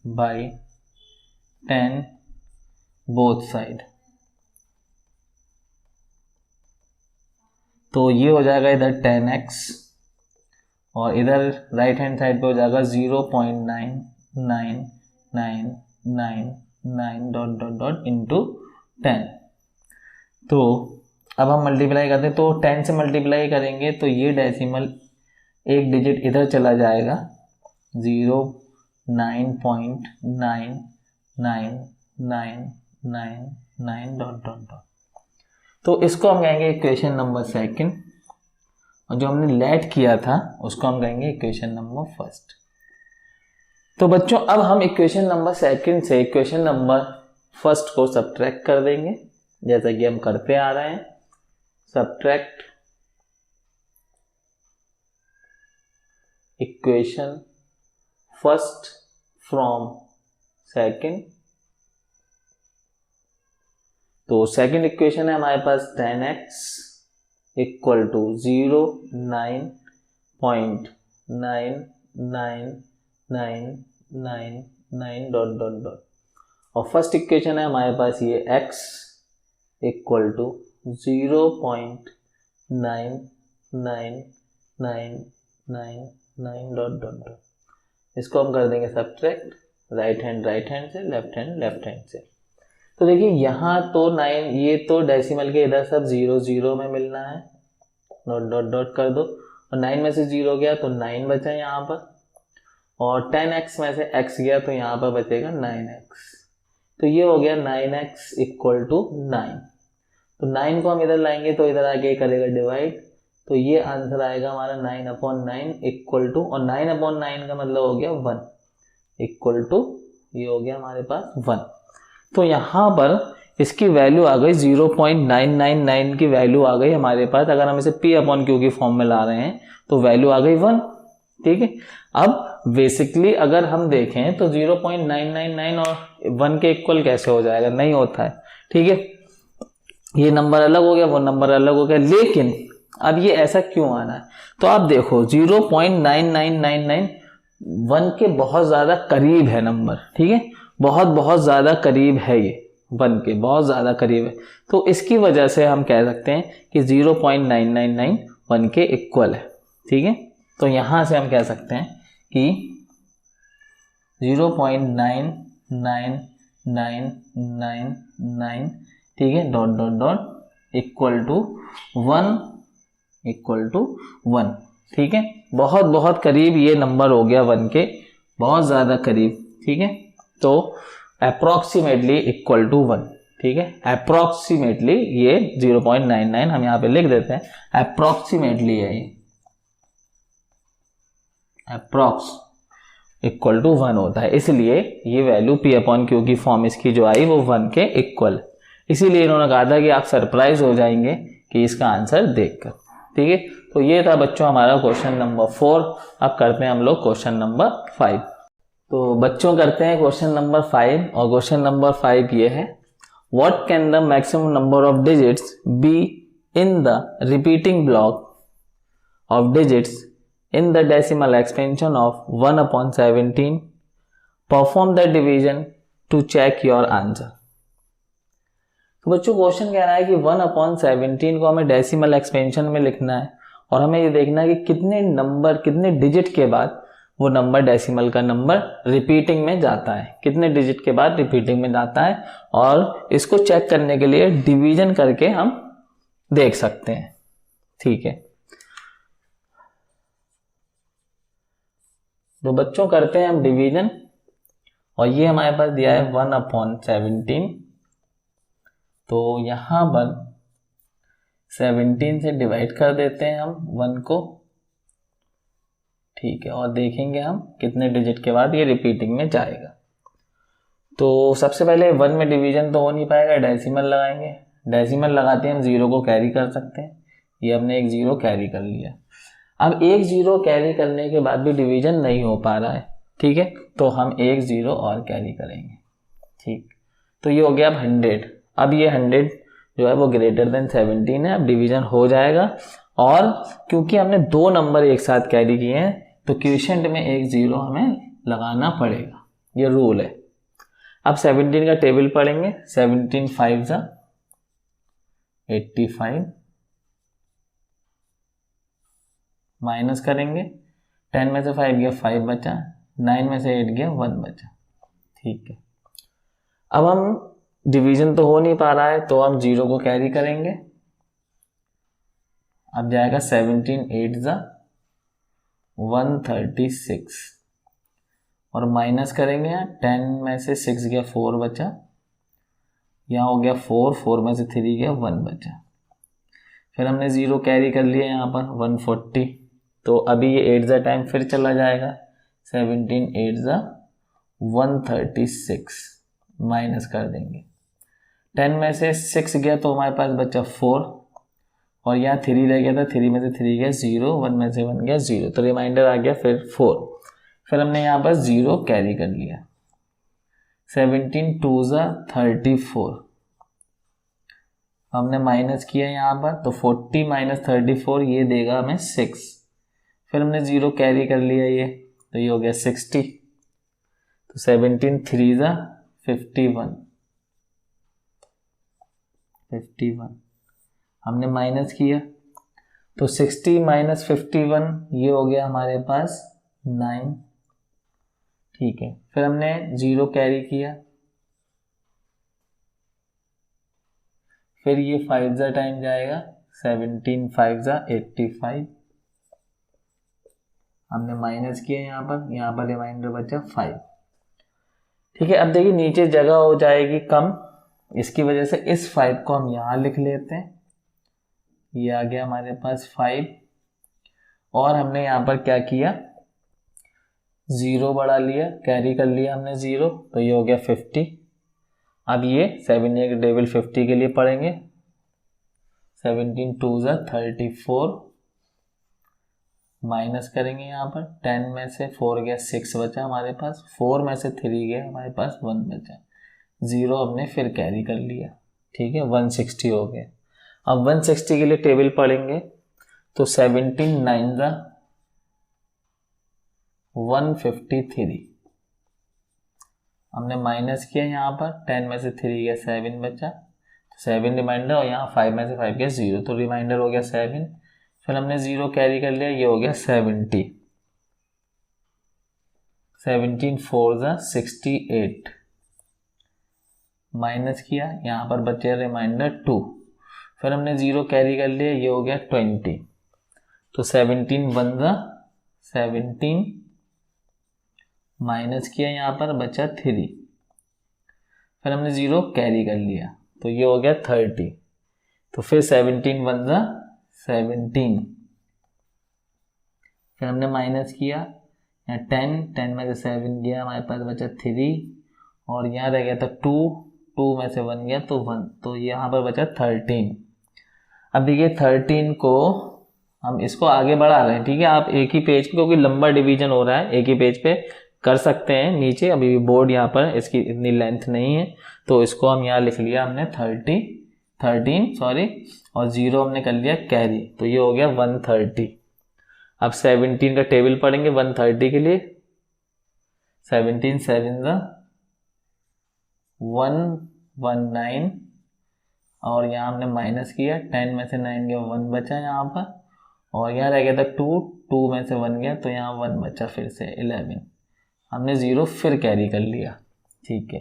बाय 10 बोथ साइड, तो ये हो जाएगा इधर 10x और इधर राइट हैंड साइड पे हो जाएगा 0.9999 डॉट डॉट डॉट इंटू 10। तो अब हम मल्टीप्लाई करते हैं, तो 10 से मल्टीप्लाई करेंगे तो ये डेसिमल एक डिजिट इधर चला जाएगा 0.99999 डॉट डॉट डॉट। तो इसको हम कहेंगे इक्वेशन नंबर सेकंड, और जो हमने लेट किया था उसको हम कहेंगे इक्वेशन नंबर फर्स्ट। तो बच्चों अब हम इक्वेशन नंबर सेकंड से इक्वेशन नंबर फर्स्ट को सब्ट्रैक्ट कर देंगे, जैसा कि हम करते आ रहे हैं। Subtract equation first from second. तो सेकंड इक्वेशन है हमारे पास 10x equal to 0.99999 dot dot dot, और फर्स्ट इक्वेशन है हमारे पास ये x equal to 0.9999 dot dot dot. इसको हम कर देंगे सब्ट्रैक्ट, राइट हैंड से, लेफ्ट हैंड से। तो देखिए यहाँ तो 9, ये तो डेसिमल के इधर सब 0 0 में मिलना है, डॉट डॉट डॉट कर दो, और 9 में से 0 गया तो 9 बचा यहाँ पर, और 10x में से x गया तो यहाँ पर बचेगा 9x। तो ये हो गया 9x इक्वल टू 9। तो 9 को हम इधर लाएंगे तो इधर आके करेगा डिवाइड, तो ये आंसर आएगा हमारा 9/9 इक्वल टू, और 9/9 का मतलब हो गया 1 इक्वल टू, ये हो गया हमारे पास 1। तो यहाँ पर इसकी वैल्यू आ गई 0.999 की वैल्यू आ गई हमारे पास। अगर हम इसे P अपॉन Q की फॉर्म में ला रहे हैं तो वैल्यू आ गई 1, ठीक है। अब बेसिकली अगर हम देखें तो 0.999 और 1 के इक्वल कैसे हो जाएगा, नहीं होता है, ठीक है। ये नंबर अलग हो गया, वो नंबर अलग हो गया, लेकिन अब ये ऐसा क्यों आना है। तो आप देखो 0.9999 1 के बहुत ज़्यादा करीब है नंबर, ठीक है, बहुत ज़्यादा करीब है, ये 1 के बहुत ज़्यादा करीब है। तो इसकी वजह से हम कह सकते हैं कि 0.999 1 के इक्वल है, ठीक है। तो यहाँ से हम कह सकते हैं कि 0.9999, ठीक है, dot dot dot equal to 1, ठीक है। बहुत करीब ये नंबर हो गया 1 के, बहुत ज़्यादा करीब, ठीक है। तो अप्रोक्सीमेटली इक्वल टू 1, ठीक है। अप्रोक्सीमेटली ये 0.99 हम यहाँ पे लिख देते हैं, अप्रोक्सीमेटली है ये, अप्रोक्स इक्वल टू 1 होता है, इसलिए ये वैल्यू P अपॉन Q की फॉर्म इसकी जो आई वो 1 के इक्वल। इसीलिए इन्होंने कहा था कि आप सरप्राइज हो जाएंगे कि इसका आंसर देखकर, ठीक है। तो ये था बच्चों हमारा क्वेश्चन नंबर 4। अब करते हैं हम लोग क्वेश्चन नंबर 5। तो बच्चों करते हैं क्वेश्चन नंबर 5, और क्वेश्चन नंबर 5 ये है, what can the maximum number of digits be in the repeating block of digits in the decimal expansion of 1 upon 17? Perform the division to check your answer. तो बच्चों क्वेश्चन कह रहा है कि 1 अपॉन 17 को हमें डेसिमल एक्सपेंशन में लिखना है और हमें ये देखना है कि कितने डिजिट के बाद वो नंबर डेसिमल का नंबर रिपीटिंग में जाता है, कितने डिजिट के बाद रिपीटिंग में जाता है, और इसको चेक करने के लिए डिवीजन करके हम देख सकते हैं। ठीक है, तो बच्चों करते हैं हम डिवीजन, और ये हमारे पास दिया है 1 अपॉन 17, तो यहां पर 17 से डिवाइड कर देते हैं हम 1 को। ठीक है, और देखेंगे हम कितने डिजिट के बाद ये रिपीटिंग में जाएगा। तो सबसे पहले 1 में डिवीजन तो हो नहीं पाएगा, डेसिमल लगाएंगे। डेसिमल लगाते हैं हम 0 को कैरी कर सकते हैं, ये हमने एक 0 कैरी कर लिया। अब एक 0 कैरी करने के बाद भी डिवीजन नहीं हो पा रहा है, ठीक है, तो हम एक 0 और कैरी करेंगे। ठीक, तो ये हो गया अब 100। अब ये 100 जो है वो ग्रेटर देन 17 है, अब डिवीजन हो जाएगा। और क्योंकि हमने 2 नंबर एक साथ कैरी किए हैं तो क्वोशिएंट में एक 0 हमें लगाना पड़ेगा, ये रूल है। अब 17 का टेबल पढ़ेंगे। 17 5 सा 85, माइनस करेंगे, 10 में से 5 गया 5 बचा, 9 में से 8 गया 1 बचा। ठीक है, अब हम डिवीजन तो हो नहीं पा रहा है तो हम 0 को कैरी करेंगे। अब जाएगा 17 8 सा 136, और माइनस करेंगे, 10 में से 6 गया 4 बचा, यहाँ हो गया 4 में से 3 गया 1 बचा। फिर हमने 0 कैरी कर लिया यहाँ पर 140, तो अभी ये 8 सा टाइम फिर चला जाएगा। 17 8 सा 136, माइनस कर देंगे, 10 में से 6 गया तो हमारे पास बचा 4, और यहाँ 3 रह गया था, 3 में से 3 गया 0, 1 में से 1 गया 0, तो रिमाइंडर आ गया फिर 4। फिर हमने यहाँ पर 0 कैरी कर लिया। 17 2 सा 34, हमने माइनस किया यहाँ पर, तो 40 माइनस 34 ये देगा हमें 6। फिर हमने 0 कैरी कर लिया ये, तो ये हो गया 60। तो 17 3 सा 51, हमने माइनस किया, तो 60 माइनस 51 ये हो गया हमारे पास 9। ठीक है, फिर हमने 0 कैरी किया, फिर ये 5 सा टाइम जाएगा। 17 5 सा 85, हमने माइनस किया यहाँ पर रिमाइंडर बचा 5। ठीक है, अब देखिए नीचे जगह हो जाएगी कम, इसकी वजह से इस 5 को हम यहाँ लिख लेते हैं। ये आ गया हमारे पास 5, और हमने यहाँ पर क्या किया, 0 बढ़ा लिया, कैरी कर लिया हमने 0, तो ये हो गया 50। अब ये 7 के टेबल 50 के लिए पढ़ेंगे। 17 2 सा 34, माइनस करेंगे यहाँ पर, 10 में से 4 गया 6 बचा हमारे पास, 4 में से 3 गया हमारे पास 1 बचा, 0 हमने फिर कैरी कर लिया। ठीक है, 160 हो गया। अब 160 के लिए टेबल पढ़ेंगे, तो 17 9 सा 153, हमने माइनस किया यहाँ पर, 10 में से 3 गया 7 बचा, 7 रिमाइंडर, और यहाँ 5 में से 5 गया 0, तो रिमाइंडर हो गया 7। फिर हमने 0 कैरी कर लिया, ये हो गया 70। 17 4 सा 68, माइनस किया, यहाँ पर बचे रिमाइंडर 2। फिर हमने 0 कैरी कर लिया, ये हो गया 20, तो 17 1 सा 17, माइनस किया, यहाँ पर बचा 3। फिर हमने 0 कैरी कर लिया, तो ये हो गया 30, तो फिर 17 1 सा 17, फिर हमने माइनस किया, यहाँ 10 में से 7 गया हमारे पास बचा 3, और यहाँ रह गया था 2 में से 1 गया तो 1, तो यहाँ पर बचा 13। अब देखिए 13 को हम इसको आगे बढ़ा रहे हैं। ठीक है, आप एक ही पेज पे, क्योंकि लंबा डिवीजन हो रहा है, एक ही पेज पे कर सकते हैं नीचे, अभी भी बोर्ड यहाँ पर इसकी इतनी लेंथ नहीं है, तो इसको हम यहाँ लिख लिया हमने 13 और 0 हमने कर लिया कैरी, तो ये हो गया 130। अब 17 का टेबल पढ़ेंगे 130 के लिए। 17 7 119 और यहाँ हमने माइनस किया, 10 में से 9 गया 1 बचा यहाँ पर, और यहाँ रह गया था 2 में से 1 गया तो यहाँ 1 बचा, फिर से 11 हमने 0 फिर कैरी कर लिया। ठीक है,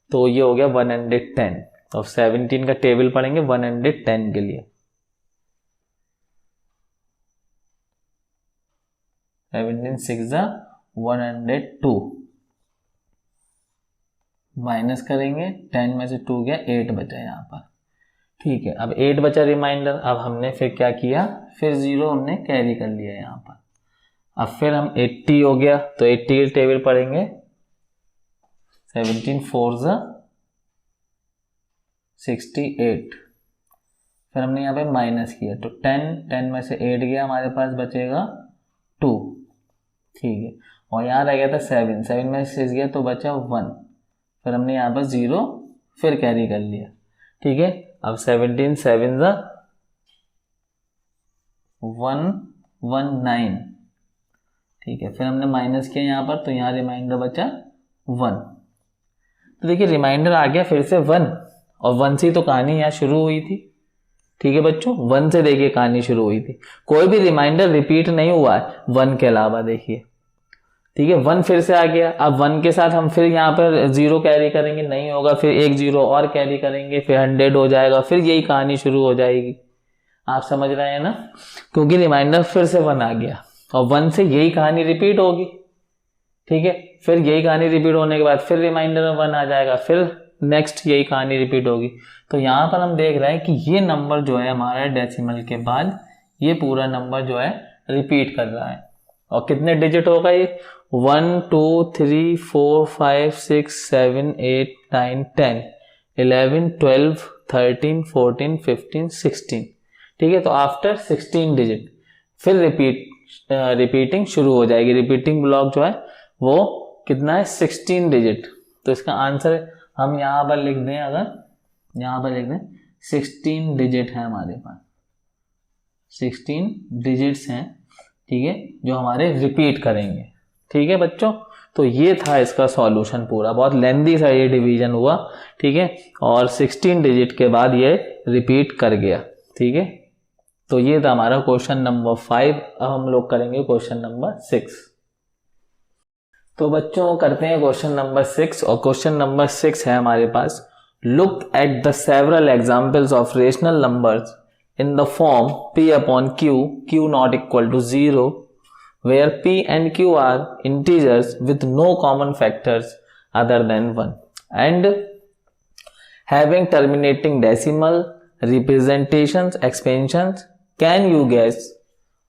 तो ये हो गया 110। तो 17 का टेबल पढ़ेंगे 110 के लिए। 17 6 102 माइनस करेंगे, 10 में से 2 गया 8 बचा यहाँ पर। ठीक है, अब 8 बचा रिमाइंडर। अब हमने फिर क्या किया, फिर 0 हमने कैरी कर लिया यहाँ पर। अब फिर हम 80 हो गया तो 80 के टेबल पढ़ेंगे 17 4 68। फिर हमने यहाँ पे माइनस किया तो 10 में से 8 गया, हमारे पास बचेगा 2। ठीक है, और यहाँ रह गया था 7 में से 6 गया तो बचा 1। फिर हमने यहाँ पर 0 फिर कैरी कर लिया। ठीक है, अब 17 7 119। ठीक है, फिर हमने माइनस किया यहाँ पर तो यहाँ रिमाइंडर बचा 1। तो देखिए रिमाइंडर आ गया फिर से 1, और 1 से तो कहानी यहाँ शुरू हुई थी। ठीक है बच्चों, 1 से देखिए कहानी शुरू हुई थी, कोई भी रिमाइंडर रिपीट नहीं हुआ है 1 के अलावा। देखिए ठीक है, 1 फिर से आ गया। अब 1 के साथ हम फिर यहाँ पर 0 कैरी करेंगे, नहीं होगा, फिर एक 0 और कैरी करेंगे, फिर 100 हो जाएगा, फिर यही कहानी शुरू हो जाएगी। आप समझ रहे हैं ना, क्योंकि रिमाइंडर फिर से 1 आ गया और 1 से यही कहानी रिपीट होगी। ठीक है, फिर यही कहानी रिपीट होने के बाद फिर रिमाइंडर में 1 आ जाएगा, फिर नेक्स्ट यही कहानी रिपीट होगी। तो यहाँ पर हम देख रहे हैं कि ये नंबर जो है हमारा डेसिमल के बाद ये पूरा नंबर जो है रिपीट कर रहा है। और कितने डिजिट होगा ये, 1 2 3 4 5 6 7 8 9 10 11 12 13 14 15 16। ठीक है, तो आफ्टर 16 डिजिट फिर रिपीटिंग शुरू हो जाएगी। रिपीटिंग ब्लॉक जो है वो कितना है, 16 डिजिट। तो इसका आंसर हम यहाँ पर लिख दें, अगर यहाँ पर लिख दें 16 डिजिट है हमारे पास, 16 डिजिट्स हैं। ठीक है, जो हमारे रिपीट करेंगे। ठीक है बच्चों, तो ये था इसका सॉल्यूशन पूरा, बहुत लेंदी सा ये डिवीजन हुआ। ठीक है, और 16 डिजिट के बाद ये रिपीट कर गया। ठीक है, तो ये था हमारा क्वेश्चन नंबर 5। अब हम लोग करेंगे क्वेश्चन नंबर 6। तो बच्चों करते हैं क्वेश्चन नंबर 6, और क्वेश्चन नंबर 6 है हमारे पास, look at the several examples of rational numbers in the form p upon q not equal to 0, where p and q are integers with no common factors other than 1 and having terminating decimal representations expansions. Can you guess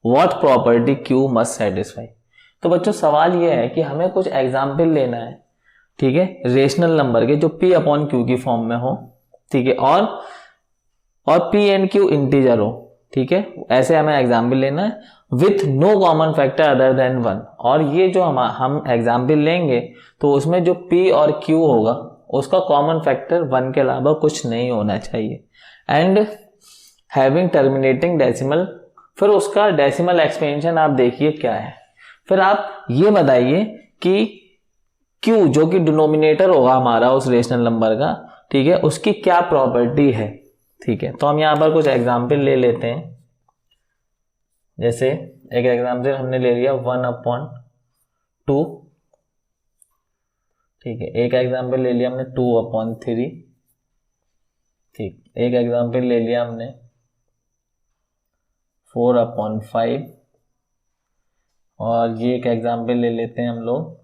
what property q must satisfy? तो बच्चों सवाल यह है कि हमें कुछ एग्जाम्पल लेना है, ठीक है, रेशनल नंबर के जो p अपॉन q की फॉर्म में हो। ठीक है, और p एंड q इंटीजर हो। ठीक है, ऐसे हमें एग्जाम्पल लेना है with no common factor other than 1। और ये जो हम एग्जाम्पल लेंगे तो उसमें जो p और q होगा उसका कॉमन फैक्टर 1 के अलावा कुछ नहीं होना चाहिए। एंड हैविंग टर्मिनेटिंग डेसिमल, फिर उसका डेसिमल एक्सपेंशन आप देखिए क्या है। फिर आप ये बताइए कि q जो कि डिनोमिनेटर होगा हमारा उस रेशनल नंबर का, ठीक है, उसकी क्या प्रॉपर्टी है। ठीक है, तो हम यहाँ पर कुछ एग्जाम्पल ले लेते हैं। जैसे एक एग्जाम्पल हमने ले लिया 1/2। ठीक है, एक एग्जाम्पल ले लिया हमने 2/3। ठीक, एक एग्जाम्पल ले लिया हमने 4/5, और ये एक एग्जाम्पल ले लेते हैं हम लोग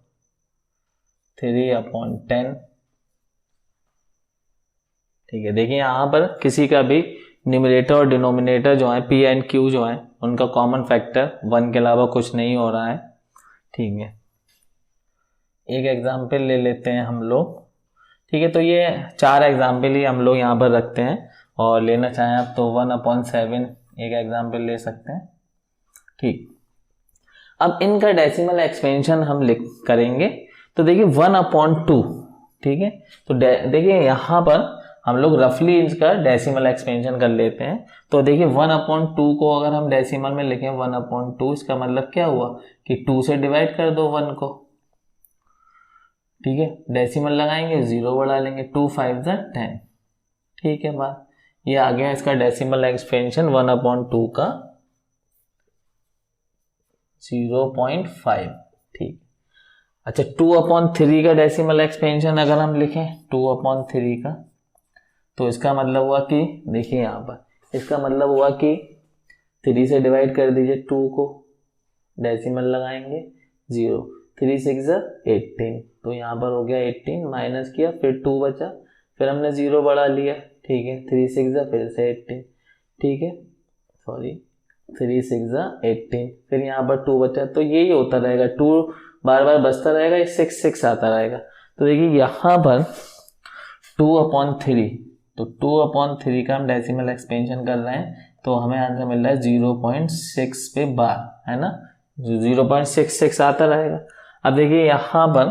3/10। ठीक है, देखिए यहाँ पर किसी का भी न्यूमरेटर और डिनोमिनेटर जो है p एंड q जो है उनका कॉमन फैक्टर 1 के अलावा कुछ नहीं हो रहा है। ठीक है, एक एग्जाम्पल ले लेते हैं हम लोग। ठीक है, तो ये 4 एग्जाम्पल ही हम लोग यहाँ पर रखते हैं, और लेना चाहें आप तो 1/7 एक एग्जाम्पल ले सकते हैं। ठीक, अब इनका डेसिमल एक्सपेंशन हम करेंगे तो देखिए 1/2, ठीक है। तो देखिए यहाँ पर हम लोग रफली इसका डेसिमल एक्सपेंशन कर लेते हैं। तो देखिए 1/2 को अगर हम डेसिमल में लिखें 1/2, इसका मतलब क्या हुआ कि 2 से डिवाइड कर दो 1 को, ठीक है। डेसिमल लगाएंगे, 0 बढ़ा लेंगे, 2 5 10, ठीक है बात। ये आ गया इसका डेसिमल एक्सपेंशन 1/2 का 0.5, ठीक। अच्छा 2/3 का डेसिमल एक्सपेंशन अगर हम लिखें 2/3 का, तो इसका मतलब हुआ कि देखिए यहाँ पर इसका मतलब हुआ कि 3 से डिवाइड कर दीजिए 2 को, डेसिमल लगाएंगे 0, 3 6 18, तो यहाँ पर हो गया 18, माइनस किया फिर 2 बचा, फिर हमने 0 बढ़ा लिया, ठीक है। 3 6 फिर से 18, ठीक है, सॉरी 3 6 18, फिर यहाँ पर 2 बचा, तो यही होता रहेगा, 2 बार बार बचता रहेगा, ये 6 6 आता रहेगा। तो देखिए यहाँ पर 2/3, तो 2/3 का हम डेसिमल एक्सपेंशन कर रहे हैं, तो हमें आंसर मिल रहा है 0.6 पे बार, है ना, 0.66 आता रहेगा। अब देखिए यहाँ पर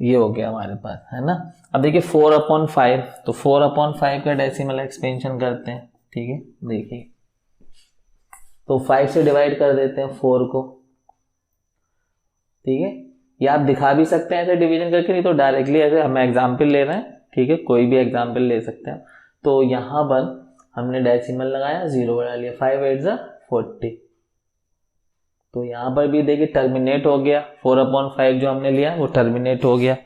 ये हो गया हमारे पास, है ना। अब देखिए 4/5, तो 4/5 का डेसिमल एक्सपेंशन करते हैं, ठीक है। देखिए तो 5 से डिवाइड कर देते हैं 4 को, ठीक है। या आप दिखा भी सकते हैं ऐसे डिवीजन करके, नहीं तो डायरेक्टली ऐसे हम एग्जाम्पल ले रहे हैं, ठीक है, कोई भी एग्जाम्पल ले सकते हैं। तो यहाँ पर हमने डेसिमल लगाया, 0 बढ़ा लिया, 5 8 40, तो यहाँ पर भी देखिए टर्मिनेट हो गया, 4/5 जो हमने लिया वो टर्मिनेट हो गया।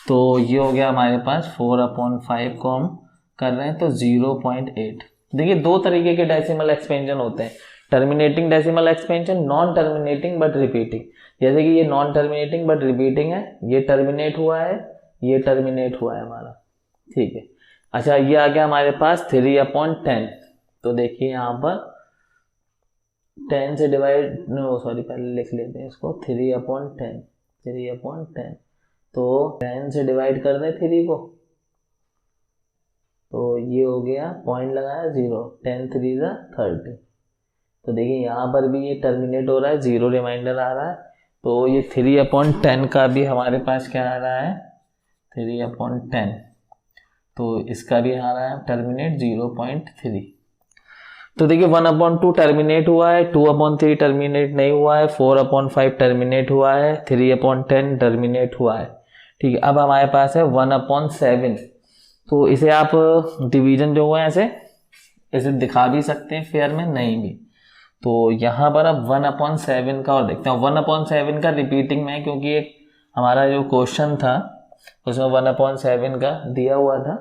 तो ये हो गया हमारे पास 4/5 को हम कर रहे हैं तो 0.8। देखिए दो तरीके के डेसिमल एक्सपेंशन होते हैं, terminating decimal expansion, non terminating but repeating. जैसे कि ये नॉन टर्मिनेटिंग बट रिपीटिंग है, ये टर्मिनेट हुआ है, ये टर्मिनेट हुआ है हमारा, ठीक है। अच्छा ये आ गया हमारे पास 3/10, तो देखिए यहाँ पर 10 से डिवाइड, नो सॉरी पहले लिख लेते हैं इसको, 3/10, तो 10 से डिवाइड कर दें 3 को, तो ये हो गया, पॉइंट लगाया 0, 10 3 30। तो देखिए यहाँ पर भी ये टर्मिनेट हो रहा है, 0 रिमाइंडर आ रहा है, तो ये 3/10 का भी हमारे पास क्या आ रहा है, 3/10, तो इसका भी आ रहा है टर्मिनेट 0.3। तो देखिए 1/2 टर्मिनेट हुआ है, 2/3 टर्मिनेट नहीं हुआ है, 4/5 टर्मिनेट हुआ है, 3/10 टर्मिनेट हुआ है, ठीक है। अब हमारे पास है 1/7, तो इसे आप डिवीजन जो हुआ है ऐसे इसे दिखा भी सकते हैं फेयर में, नहीं भी। तो यहाँ पर अब 1/7 का और देखते हैं, 1/7 का रिपीटिंग में, क्योंकि एक हमारा जो क्वेश्चन था उसमें 1/7 का दिया हुआ था,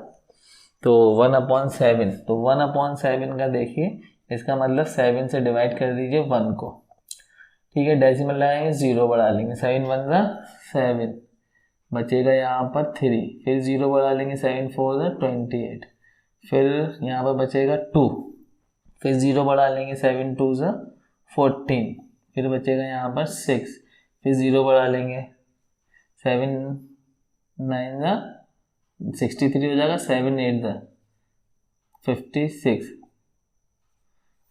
तो 1/7, तो 1/7 का देखिए इसका मतलब 7 से डिवाइड कर दीजिए 1 को, ठीक है। डेसिमल लगाएंगे, 0 बढ़ा लेंगे, 7 1 7, बचेगा यहाँ पर 3, फिर 0 बढ़ा लेंगे, 7 4 28, फिर यहाँ पर बचेगा 2, फिर 0 बढ़ा लेंगे, 7 2 14, फिर बचेगा यहाँ पर 6, फिर 0 बढ़ा लेंगे, 7 9 63 हो जाएगा, 7 8 56,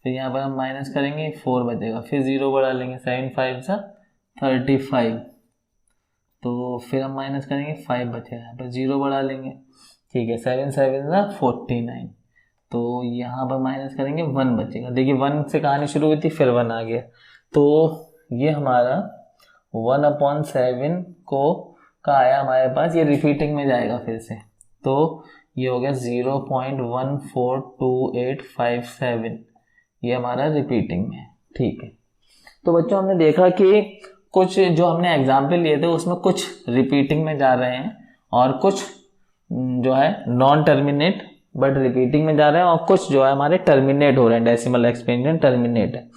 फिर यहाँ पर हम माइनस करेंगे, 4 बचेगा, फिर 0 बढ़ा लेंगे, 7 5 35, तो फिर हम माइनस करेंगे, 5 बचेगा, यहाँ पर 0 बढ़ा लेंगे, ठीक है, 7 7 49, तो यहाँ पर माइनस करेंगे, 1 बचेगा। देखिए 1 से कहानी शुरू हुई थी, फिर 1 आ गया, तो ये हमारा 1/7 को का आया हमारे पास, ये रिपीटिंग में जाएगा फिर से, तो ये हो गया 0.142857, ये हमारा रिपीटिंग में, ठीक है। तो बच्चों हमने देखा कि कुछ जो हमने एग्जाम्पल लिए थे उसमें कुछ रिपीटिंग में जा रहे हैं और कुछ जो है नॉन टर्मिनेट बट रिपीटिंग में जा रहे हैं, और कुछ जो है हमारे टर्मिनेट हो रहे हैं, डेसिमल एक्सपेंशन टर्मिनेट है।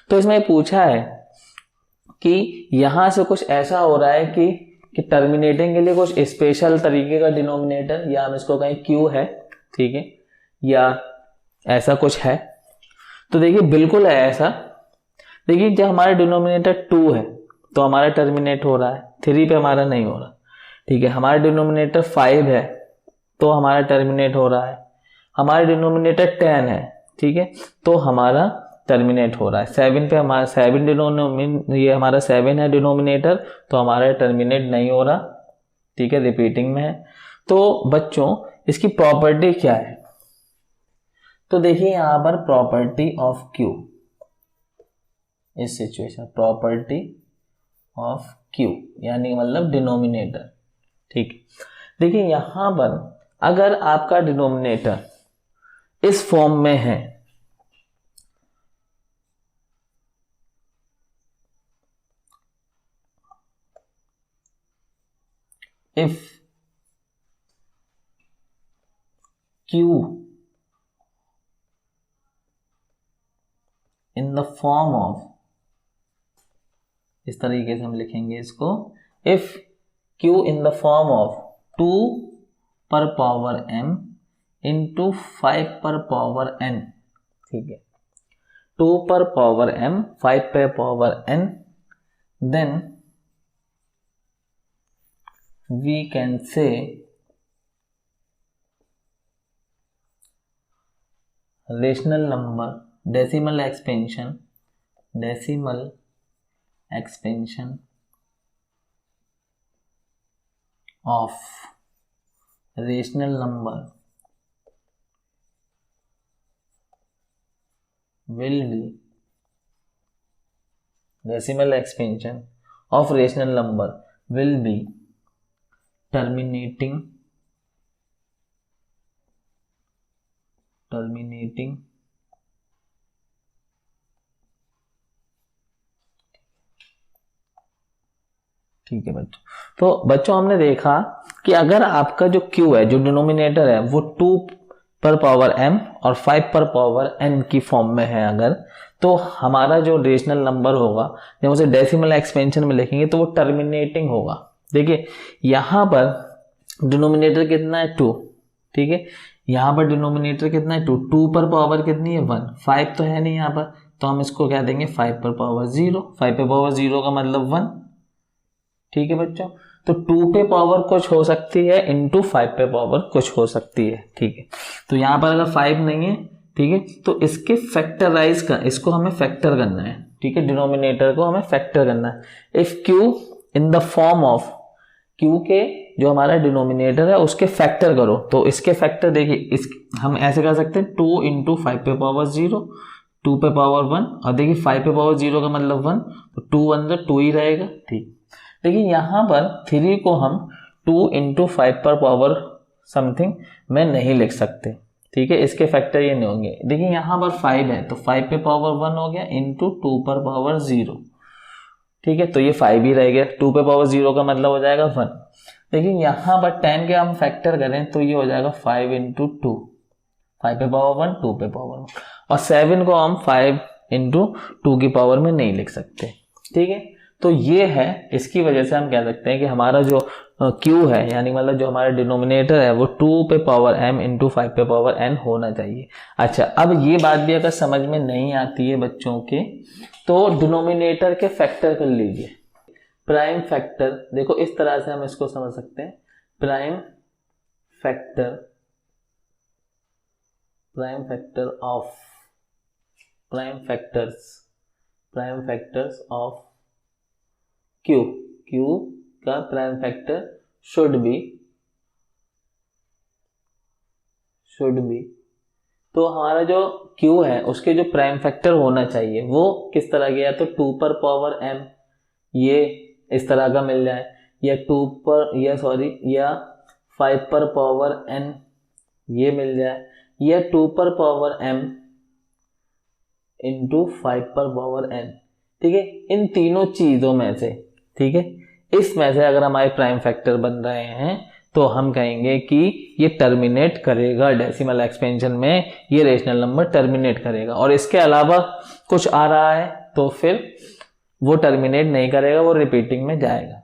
तो इसमें पूछा है कि यहाँ से कुछ ऐसा हो रहा है कि टर्मिनेटिंग के लिए कुछ स्पेशल तरीके का डिनोमिनेटर, या हम इसको कहें क्यू है, ठीक है, या ऐसा कुछ है। तो देखिए बिल्कुल है ऐसा। देखिए जब हमारा डिनोमिनेटर 2 है तो हमारा टर्मिनेट हो रहा है, 3 पे हमारा नहीं हो रहा, ठीक है। हमारा डिनोमिनेटर 5 है तो हमारा टर्मिनेट हो रहा है, हमारा डिनोमिनेटर 10 है, ठीक है, तो हमारा टर्मिनेट हो रहा है। 7 पे हमारा 7 ये हमारा 7 है डिनोमिनेटर, तो हमारा टर्मिनेट नहीं हो रहा, ठीक है, रिपीटिंग में है। तो बच्चों इसकी प्रॉपर्टी क्या है, तो देखिए यहां पर प्रॉपर्टी ऑफ क्यू, इस सिचुएशन प्रॉपर्टी ऑफ क्यू यानी मतलब डिनोमिनेटर, ठीक है। देखिए यहां पर अगर आपका डिनोमिनेटर इस फॉर्म में है, if Q in the form of, इस तरीके से हम लिखेंगे इसको, if Q in the form of 2 पर पावर m इंटू 5 पर पावर n, ठीक है, 2 पर पावर m 5 पर power n, then we can say rational number decimal expansion of rational number will be, decimal expansion of rational number will be terminating ठीक है बच्चों। तो बच्चों हमने देखा कि अगर आपका जो q है, जो डिनोमिनेटर है, वो 2 पर पावर m और 5 पर पावर n की फॉर्म में है अगर, तो हमारा जो रेशनल नंबर होगा जब उसे डेसिमल एक्सपेंशन में लिखेंगे तो वो टर्मिनेटिंग होगा। देखिए यहां पर डिनोमिनेटर कितना है 2, ठीक है, यहां पर डिनोमिनेटर कितना है 2, 2 पर पावर कितनी है 1, 5 तो है नहीं यहां पर, तो हम इसको क्या देंगे 5 पर पावर 0, 5 पर पावर 0 का मतलब 1, ठीक है बच्चों। तो 2 पे पावर कुछ हो सकती है इंटू 5 पे पावर कुछ हो सकती है, ठीक है। तो यहाँ पर अगर 5 नहीं है, ठीक है, तो इसके फैक्टराइज का, इसको हमें फैक्टर करना है, ठीक है, डिनोमिनेटर को हमें फैक्टर करना है। If Q in the form of, Q के जो हमारा डिनोमिनेटर है उसके फैक्टर करो, तो इसके फैक्टर देखिए, इस हम ऐसे कर सकते हैं 2 इंटू 5 पे पावर 0, 2 पे पावर 1, और देखिए 5 पे पावर 0 का मतलब 1, तो 2 1 तो 2 ही रहेगा, ठीक। देखिए यहाँ पर 3 को हम 2 इंटू 5 पर पावर समथिंग में नहीं लिख सकते, ठीक है, इसके फैक्टर ये नहीं होंगे। देखिए यहाँ पर 5 है तो 5 पे पावर 1 हो गया इंटू 2 पर पावर 0, ठीक है, तो ये 5 ही रह गया, 2 पे पावर 0 का मतलब हो जाएगा 1। देखिए यहाँ पर 10 के हम फैक्टर करें तो ये हो जाएगा 5 इंटू 2, 5 पे पावर 1, 2 पे पावर 1, और 7 को हम 5 इंटू 2 की पावर में नहीं लिख सकते, ठीक है। तो ये है, इसकी वजह से हम कह सकते हैं कि हमारा जो Q है, यानी मतलब जो हमारा डिनोमिनेटर है वो 2 पे पावर m इंटू 5 पे पावर n होना चाहिए। अच्छा, अब ये बात भी अगर समझ में नहीं आती है बच्चों के, तो डिनोमिनेटर के फैक्टर कर लीजिए। प्राइम फैक्टर, देखो इस तरह से हम इसको समझ सकते हैं, प्राइम फैक्टर्स ऑफ Q का प्राइम फैक्टर शुड बी, तो हमारा जो Q है उसके जो प्राइम फैक्टर होना चाहिए वो किस तरह के, या तो 2 पर पावर m ये इस तरह का मिल जाए, या 5 पर पावर n ये मिल जाए, या 2 पर पावर m इंटू 5 पर पावर n, ठीक है, इन तीनों चीजों में से, ठीक है, इसमें से अगर हमारे प्राइम फैक्टर बन रहे हैं तो हम कहेंगे कि ये टर्मिनेट करेगा डेसिमल एक्सपेंशन में, ये रेशनल नंबर टर्मिनेट करेगा। और इसके अलावा कुछ आ रहा है तो फिर वो टर्मिनेट नहीं करेगा, वो रिपीटिंग में जाएगा,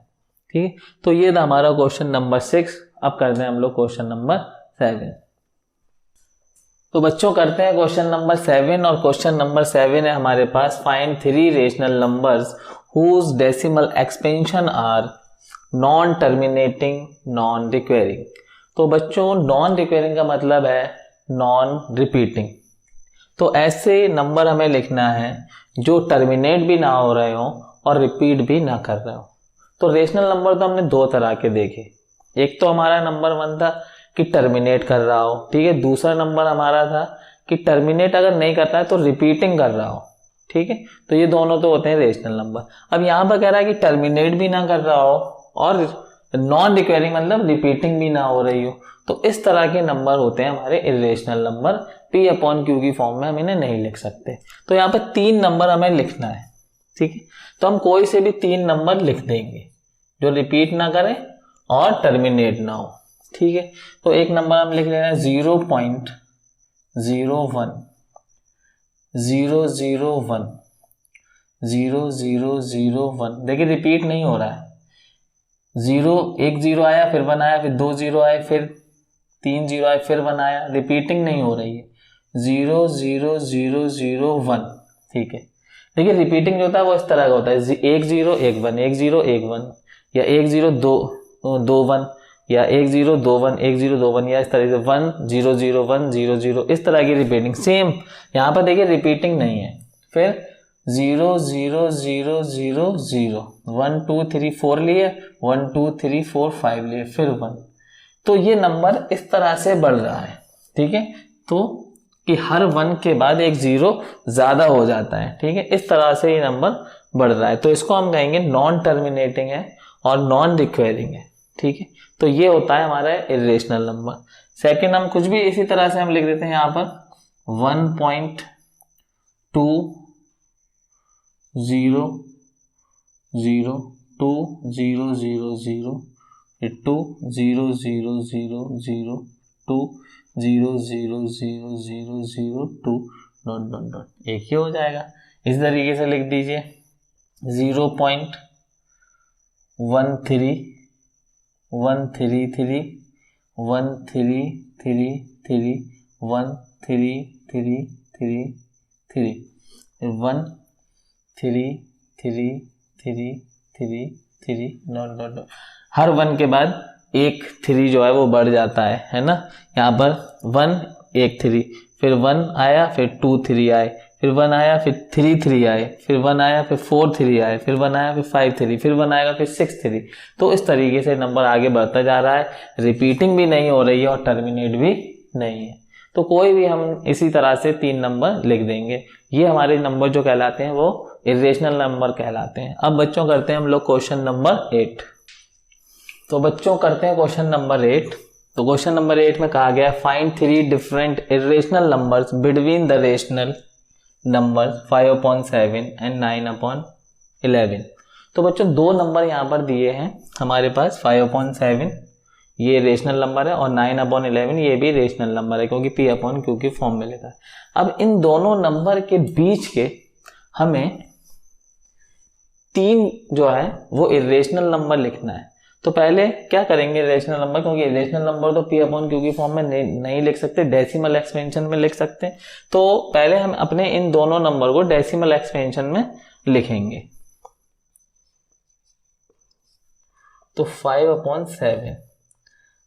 ठीक है। तो ये था हमारा क्वेश्चन नंबर 6। अब करते हैं हम लोग क्वेश्चन नंबर 7। तो बच्चों करते हैं क्वेश्चन नंबर 7, और क्वेश्चन नंबर 7 है हमारे पास, find 3 rational numbers whose decimal expansion are non terminating non recurring। तो बच्चों नॉन रिकरिंग का मतलब है नॉन रिपीटिंग, तो ऐसे नंबर हमें लिखना है जो टर्मिनेट भी ना हो रहे हो और रिपीट भी ना कर रहे हो। तो रेशनल नंबर तो हमने दो तरह के देखे, एक तो हमारा नंबर 1 था कि टर्मिनेट कर रहा हो, ठीक है, दूसरा नंबर हमारा था कि टर्मिनेट अगर नहीं कर रहा है तो रिपीटिंग कर रहा हो, ठीक है। तो ये दोनों तो होते हैं रेशनल नंबर। अब यहाँ पर कह रहा है कि टर्मिनेट भी ना कर रहा हो और नॉन रिक्वायरिंग मतलब रिपीटिंग भी ना हो रही हो, तो इस तरह के नंबर होते हैं हमारे irrational number. P upon Q की फॉर्म में हम इन्हें नहीं लिख सकते। तो यहाँ पर 3 नंबर हमें लिखना है, ठीक है। तो हम कोई से भी 3 नंबर लिख देंगे जो रिपीट ना करें और टर्मिनेट ना हो, ठीक है। तो एक नंबर हम लिख ले रहे हैं 0.01 001 0001। देखिए रिपीट नहीं हो रहा है, एक जीरो आया फिर 1 आया फिर 2 जीरो आए फिर 3 जीरो आए फिर 1 आया, रिपीटिंग नहीं हो रही है। 00001, ठीक है। देखिए रिपीटिंग जो होता है वो इस तरह का होता है 1 0 1 1 1 0 1 1 या 1 0 2 2 1 या 1 0 2 1 1 0 2 1 या इस तरह से 1 0 0 1 0 0, इस तरह की रिपीटिंग। सेम यहाँ पर देखिए रिपीटिंग नहीं है। फिर 0 0 0 0 0 1 2 3 4 लिए 1 2 3 4 5 लिए फिर 1। तो ये नंबर इस तरह से बढ़ रहा है, ठीक है। तो कि हर 1 के बाद एक 0 ज्यादा हो जाता है, ठीक है। इस तरह से ये नंबर बढ़ रहा है, तो इसको हम कहेंगे नॉन टर्मिनेटिंग है और नॉन रिक्वायरिंग है, ठीक है। तो ये होता है हमारा इरेशनल नंबर। सेकंड हम कुछ भी इसी तरह से हम लिख देते हैं यहाँ पर 1.2 0 0 2 0 0 0 2 0 0 0 0 2 0 0 0 0 0 2 डॉट डॉट डॉट, एक ही हो जाएगा। इस तरीके से लिख दीजिए 0.13 133 133 133 1 3 3 3 3 3 डॉट डॉट डॉट। हर 1 के बाद एक 3 जो है वो बढ़ जाता है ना। यहाँ पर 1 एक 3 फिर 1 आया फिर 2 3 आए फिर 1 आया फिर 3 3 आए फिर 1 आया फिर 4 3 आए फिर 1 आया फिर 5 3 फिर 1 आएगा फिर 6 3। तो इस तरीके से नंबर आगे बढ़ता जा रहा है, रिपीटिंग भी नहीं हो रही है और टर्मिनेट भी नहीं है। तो कोई भी हम इसी तरह से 3 नंबर लिख देंगे। ये हमारे नंबर जो कहलाते हैं वो इरेशनल नंबर कहलाते हैं। अब बच्चों करते हैं हम लोग क्वेश्चन नंबर 8। तो बच्चों करते हैं क्वेश्चन नंबर 8। तो क्वेश्चन नंबर 8 में कहा गया find 3 different irrational numbers between the rational numbers 5/7 and 9/11। तो बच्चों दो नंबर यहाँ पर दिए हैं हमारे पास, 5/7 ये रेशनल नंबर है और 9/11 ये भी रेशनल नंबर है क्योंकि P अपॉन Q की फॉर्म में लिखा है। अब इन दोनों नंबर के बीच के हमें 3 जो है वो इरेशनल नंबर लिखना है। तो पहले क्या करेंगे इरेशनल नंबर, क्योंकि इरेशनल नंबर तो P अपॉन Q की फॉर्म में नहीं लिख सकते, डेसिमल एक्सपेंशन में लिख सकते हैं। तो पहले हम अपने इन दोनों नंबर को डेसिमल एक्सपेंशन में लिखेंगे। तो 5/7,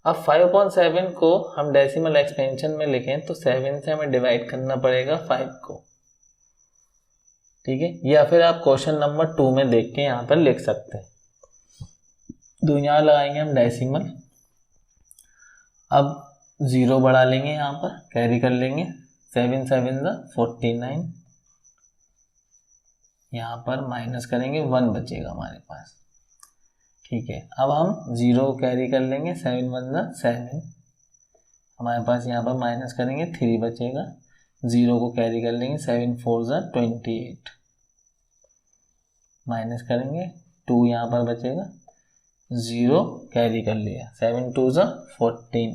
अब 5/7 को हम डेसिमल एक्सपेंशन में लिखें तो 7 से हमें डिवाइड करना पड़ेगा 5 को, ठीक है। या फिर आप क्वेश्चन नंबर 2 में देख के यहाँ पर लिख सकते हैं। तो यहाँ लगाएंगे हम डेसिमल, अब 0 बढ़ा लेंगे, यहाँ पर कैरी कर लेंगे, 7 7 49, यहाँ पर माइनस करेंगे 1 बचेगा हमारे पास, ठीक है। अब हम 0 कैरी कर लेंगे, 7 1 7, हमारे पास यहाँ पर माइनस करेंगे 3 बचेगा, 0 को कैरी कर लेंगे, 7 4 28, माइनस करेंगे 2 यहाँ पर बचेगा, 0 कैरी कर लिया, 7 2 14,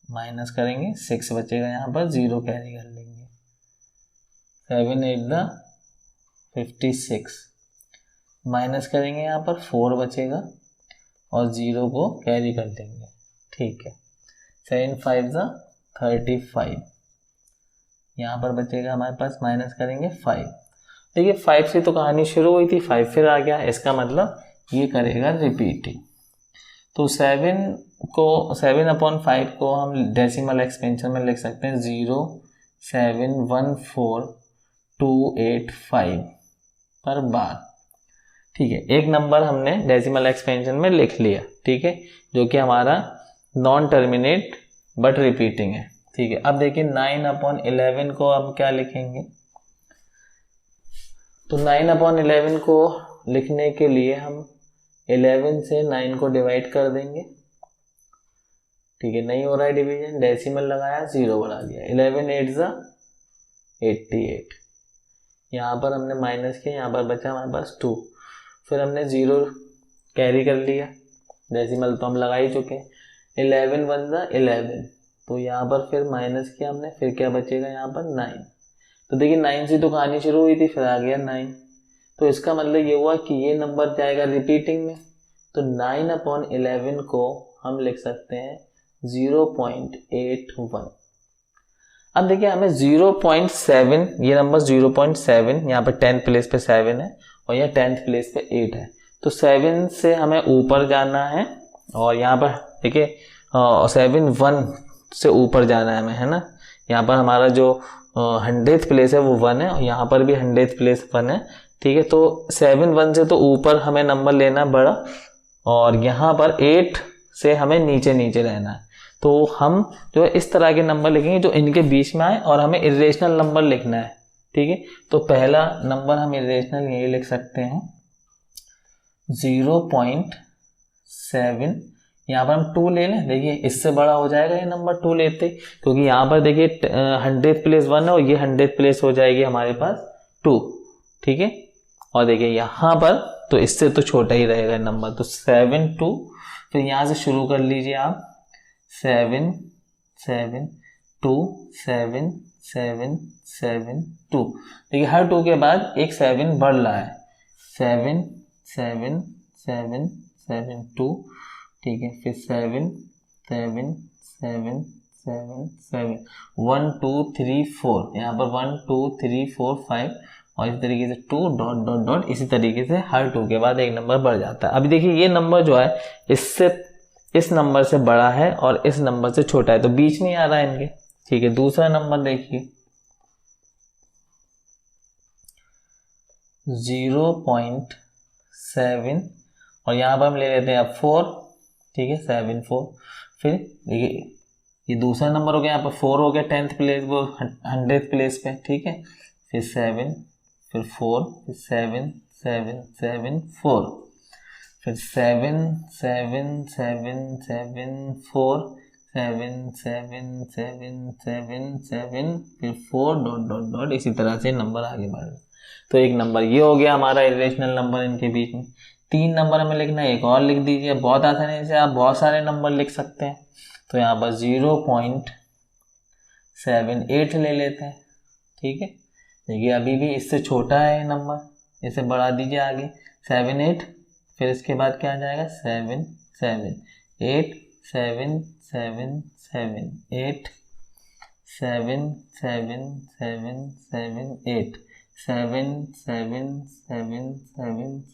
माइनस करेंगे 6 बचेगा, यहाँ पर 0 कैरी कर लेंगे, 7 8 56, माइनस करेंगे यहाँ पर 4 बचेगा और 0 को कैरी कर लेंगे, ठीक है। 7 5 35, यहाँ पर बचेगा हमारे पास, माइनस करेंगे 5। देखिए 5 से तो कहानी शुरू हुई थी, 5 फिर आ गया, इसका मतलब ये करेगा रिपीटिंग। तो 7/5 को हम डेसिमल एक्सपेंशन में लिख सकते हैं 0 714,285 पर बार। ठीक है, एक नंबर हमने डेसिमल एक्सपेंशन में लिख लिया, ठीक है, जो कि हमारा नॉन टर्मिनेट बट रिपीटिंग है। ठीक है, अब देखिए 9/11 को हम क्या लिखेंगे, तो 9/11 को लिखने के लिए हम 11 से 9 को डिवाइड कर देंगे। ठीक है, नहीं हो रहा है डिवीजन, डेसिमल लगाया, 0 बढ़ा दिया, 11 8 ज़ा 88, यहाँ पर हमने माइनस किया, यहाँ पर बचा हमारे पास 2, फिर हमने 0 कैरी कर लिया, डेसिमल तो हम लगा ही चुके हैं, 11 1 ज़ा 11, तो यहाँ पर फिर माइनस किया हमने, फिर क्या बचेगा यहाँ पर 9। तो देखिए 9 से तो कहानी शुरू हुई थी, फिर आ गया 9, तो इसका मतलब ये हुआ कि ये नंबर जाएगा रिपीटिंग में, तो 9/11 को हम लिख सकते हैं 0.81। अब देखिए हमें 0.7, ये नंबर 0.7, यहाँ पर 10th प्लेस पे 7 है और यहाँ 10th प्लेस पे 8 है, तो 7 से हमें ऊपर जाना है, और यहाँ पर देखिए 7 1 से ऊपर जाना है हमें, है ना। यहाँ पर हमारा जो 100th प्लेस है वो 1 है, और यहाँ पर भी 100th प्लेस 1 है। ठीक है, तो 7 1 से तो ऊपर हमें नंबर लेना बड़ा, और यहाँ पर 8 से हमें नीचे नीचे रहना है। तो हम जो है इस तरह के नंबर लिखेंगे जो इनके बीच में आए, और हमें इरेशनल नंबर लिखना है। ठीक है, तो पहला नंबर हम इरेशनल ये लिख सकते हैं 0.7, यहाँ पर हम 2 ले लें, देखिए इससे बड़ा हो जाएगा ये नंबर 2 लेते, क्योंकि यहाँ पर देखिए 100th प्लेस 1 है और ये 100th प्लेस हो जाएगी हमारे पास 2। ठीक है, और देखिए यहाँ पर तो इससे तो छोटा ही रहेगा नंबर, तो 7 2, फिर यहाँ से शुरू कर लीजिए आप, 7 7 2 7 7 7 2, देखिए हर 2 के बाद एक 7 बढ़ रहा है, 7 7 7 7 2। ठीक है, फिर 7 7 7 7 7 1 2 3 4, यहाँ पर 1 2 3 4 5, और इस तरीके से 2 डॉट डॉट डॉट, इसी तरीके से हर 2 के बाद एक नंबर बढ़ जाता है। अभी देखिए ये नंबर जो है इससे इस नंबर से बड़ा है और इस नंबर से छोटा है, तो बीच में आ रहा है इनके। ठीक है, दूसरा नंबर देखिए 0.7, और यहाँ पर हम ले लेते हैं अब 4। ठीक है, 7 4, फिर देखिए ये दूसरा नंबर हो गया, यहाँ पर 4 हो गया 10th प्लेस, वो 100th प्लेस पे। ठीक है, फिर 7, फिर 4, फिर 7 7 7 4, फिर 7 7 7 7 4 7 7 7 7 7, फिर 4 डॉट डॉट डॉट, इसी तरह से नंबर आगे बढ़ रहा है। तो एक नंबर ये हो गया हमारा इरेशनल नंबर इनके बीच में। 3 नंबर हमें लिखना है, एक और लिख दीजिए, बहुत आसानी से आप बहुत सारे नंबर लिख सकते हैं। तो यहाँ पर 0.78 ले लेते हैं। ठीक है, देखिए अभी भी इससे छोटा है नंबर, इसे बढ़ा दीजिए आगे 7 8, फिर इसके बाद क्या आ जाएगा 7 7 8 7 7 7 8 7 7 7 7 8 7 7 7 7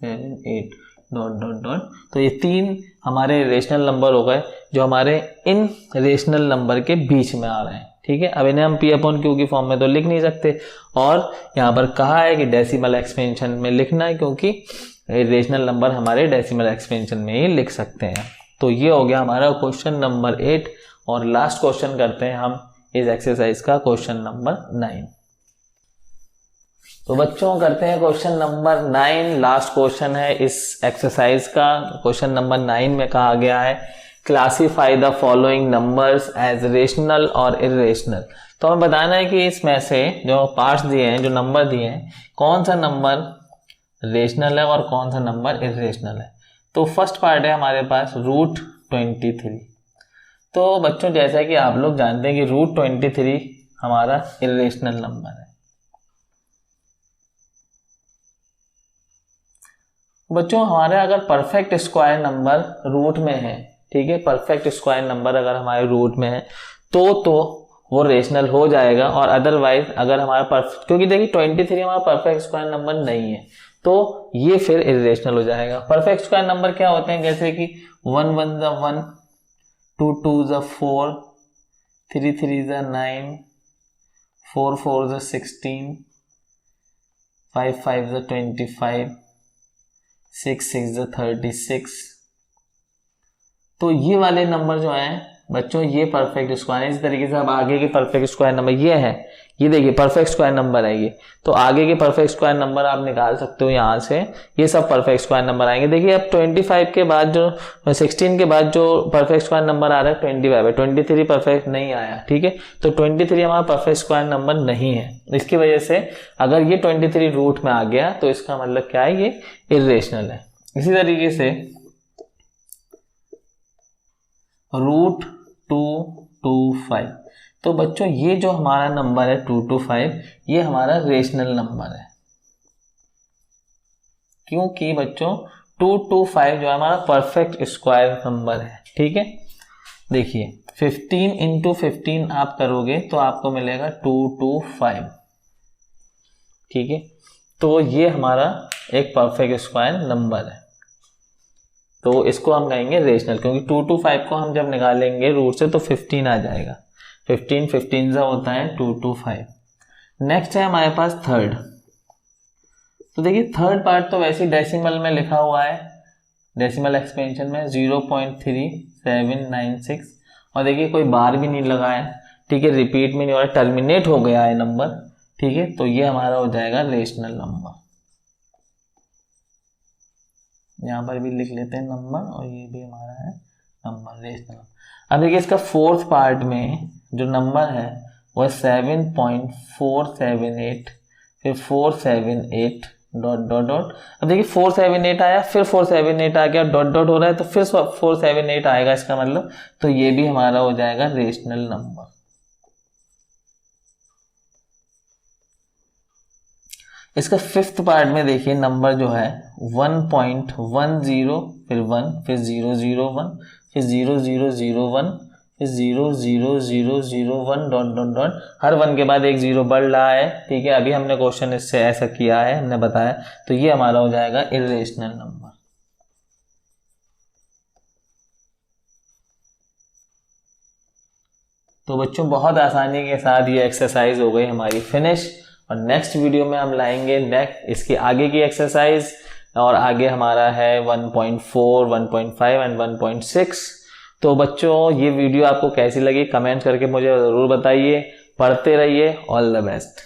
7 8 डॉट डॉट डॉट। तो ये 3 हमारे रेशनल नंबर हो गए जो हमारे इन रेशनल नंबर के बीच में आ रहे हैं। ठीक है, अब इन्हें हम P/Q की फॉर्म में तो लिख नहीं सकते, और यहाँ पर कहा है कि डेसिमल एक्सपेंशन में लिखना है, क्योंकि रेशनल नंबर हमारे डेसिमल एक्सपेंशन में ही लिख सकते हैं। तो ये हो गया हमारा क्वेश्चन नंबर 8, और लास्ट क्वेश्चन करते हैं हम इस एक्सरसाइज का, क्वेश्चन नंबर 9। तो बच्चों करते हैं क्वेश्चन नंबर 9, लास्ट क्वेश्चन है इस एक्सरसाइज का। क्वेश्चन नंबर 9 में कहा गया है classify the following numbers as rational और इरेशनल। तो हमें बताना है कि इसमें से जो पार्ट्स दिए हैं, जो नंबर दिए हैं, कौन सा नंबर रेशनल है और कौन सा नंबर इरेशनल है। तो फर्स्ट पार्ट है हमारे पास √23। तो बच्चों जैसा कि आप लोग जानते हैं कि √23 हमारा इरेशनल नंबर है। बच्चों हमारे अगर परफेक्ट स्क्वायर नंबर रूट में है, ठीक है, परफेक्ट स्क्वायर नंबर अगर हमारे रूट में है तो वो रेशनल हो जाएगा, और अदरवाइज अगर हमारा परफेक्ट, क्योंकि देखिए 23 हमारा परफेक्ट स्क्वायर नंबर नहीं है, तो ये फिर इरेशनल हो जाएगा। परफेक्ट स्क्वायर नंबर क्या होते हैं, जैसे कि 1 1 ज़ा 1, 2 2 ज़ा 4, 3 3 ज़ा 9, 4 4 ज़ 16, 5 5 ज़ 25, 6 6 ज़ 36। तो ये वाले नंबर जो हैं बच्चों ये परफेक्ट स्क्वायर है। इस तरीके से अब आगे के परफेक्ट स्क्वायर नंबर ये है, ये देखिए परफेक्ट स्क्वायर नंबर है ये, तो आगे के परफेक्ट स्क्वायर नंबर आप निकाल सकते हो यहाँ से, ये सब परफेक्ट स्क्वायर नंबर आएंगे। देखिए अब 25 के बाद जो 16 के बाद जो परफेक्ट स्क्वायर नंबर आ रहा है 25 है, 23 परफेक्ट नहीं आया, ठीक है, तो 23 हमारा परफेक्ट स्क्वायर नंबर नहीं है। इसकी वजह से अगर ये 23 रूट में आ गया तो इसका मतलब क्या है, ये इर्रेशनल है। इसी तरीके से रूट 225, तो बच्चों ये जो हमारा नंबर है 225 ये हमारा रेशनल नंबर है, क्योंकि बच्चों 225 जो है हमारा परफेक्ट स्क्वायर नंबर है, ठीक है। देखिए 15 इंटू 15 आप करोगे तो आपको मिलेगा 225, ठीक है, तो ये हमारा एक परफेक्ट स्क्वायर नंबर है, तो इसको हम कहेंगे रेशनल, क्योंकि 225 को हम जब निकालेंगे रूट से तो 15 आ जाएगा, 15 15 सा होता है 225। नेक्स्ट है हमारे पास थर्ड, तो देखिए थर्ड पार्ट तो वैसे डेसिमल में लिखा हुआ है, डेसिमल एक्सपेंशन में 0.3796, और देखिए कोई बार भी नहीं लगा है, ठीक है, रिपीट में नहीं हो रहा, टर्मिनेट हो गया है नंबर, ठीक है, तो ये हमारा हो जाएगा रेशनल नंबर। यहाँ पर भी लिख लेते हैं नंबर, और ये भी हमारा है नंबर, रेशनल। अब देखिए इसका फोर्थ पार्ट में जो नंबर है वो 7.478, फिर 478 डॉट डॉट डॉट। अब देखिए 478 आया, फिर 478 आ गया, डॉट डॉट हो रहा है तो फिर 478 आएगा, इसका मतलब तो ये भी हमारा हो जाएगा रेशनल नंबर। इसका फिफ्थ पार्ट में देखिए नंबर जो है 1.10, फिर 1, फिर 001, फिर 0001, फिर 00001 डॉट डॉट डॉट, हर 1 के बाद एक 0 बढ़ रहा है, ठीक है, अभी हमने क्वेश्चन इससे ऐसा किया है, हमने बताया, तो ये हमारा हो जाएगा इर्रेशनल नंबर। तो बच्चों बहुत आसानी के साथ ये एक्सरसाइज हो गई हमारी फिनिश, और नेक्स्ट वीडियो में हम लाएंगे नेक्स्ट इसकी आगे की एक्सरसाइज, और आगे हमारा है 1.4, 1.5 एंड 1.6। तो बच्चों ये वीडियो आपको कैसी लगी कमेंट करके मुझे ज़रूर बताइए, पढ़ते रहिए, ऑल द बेस्ट।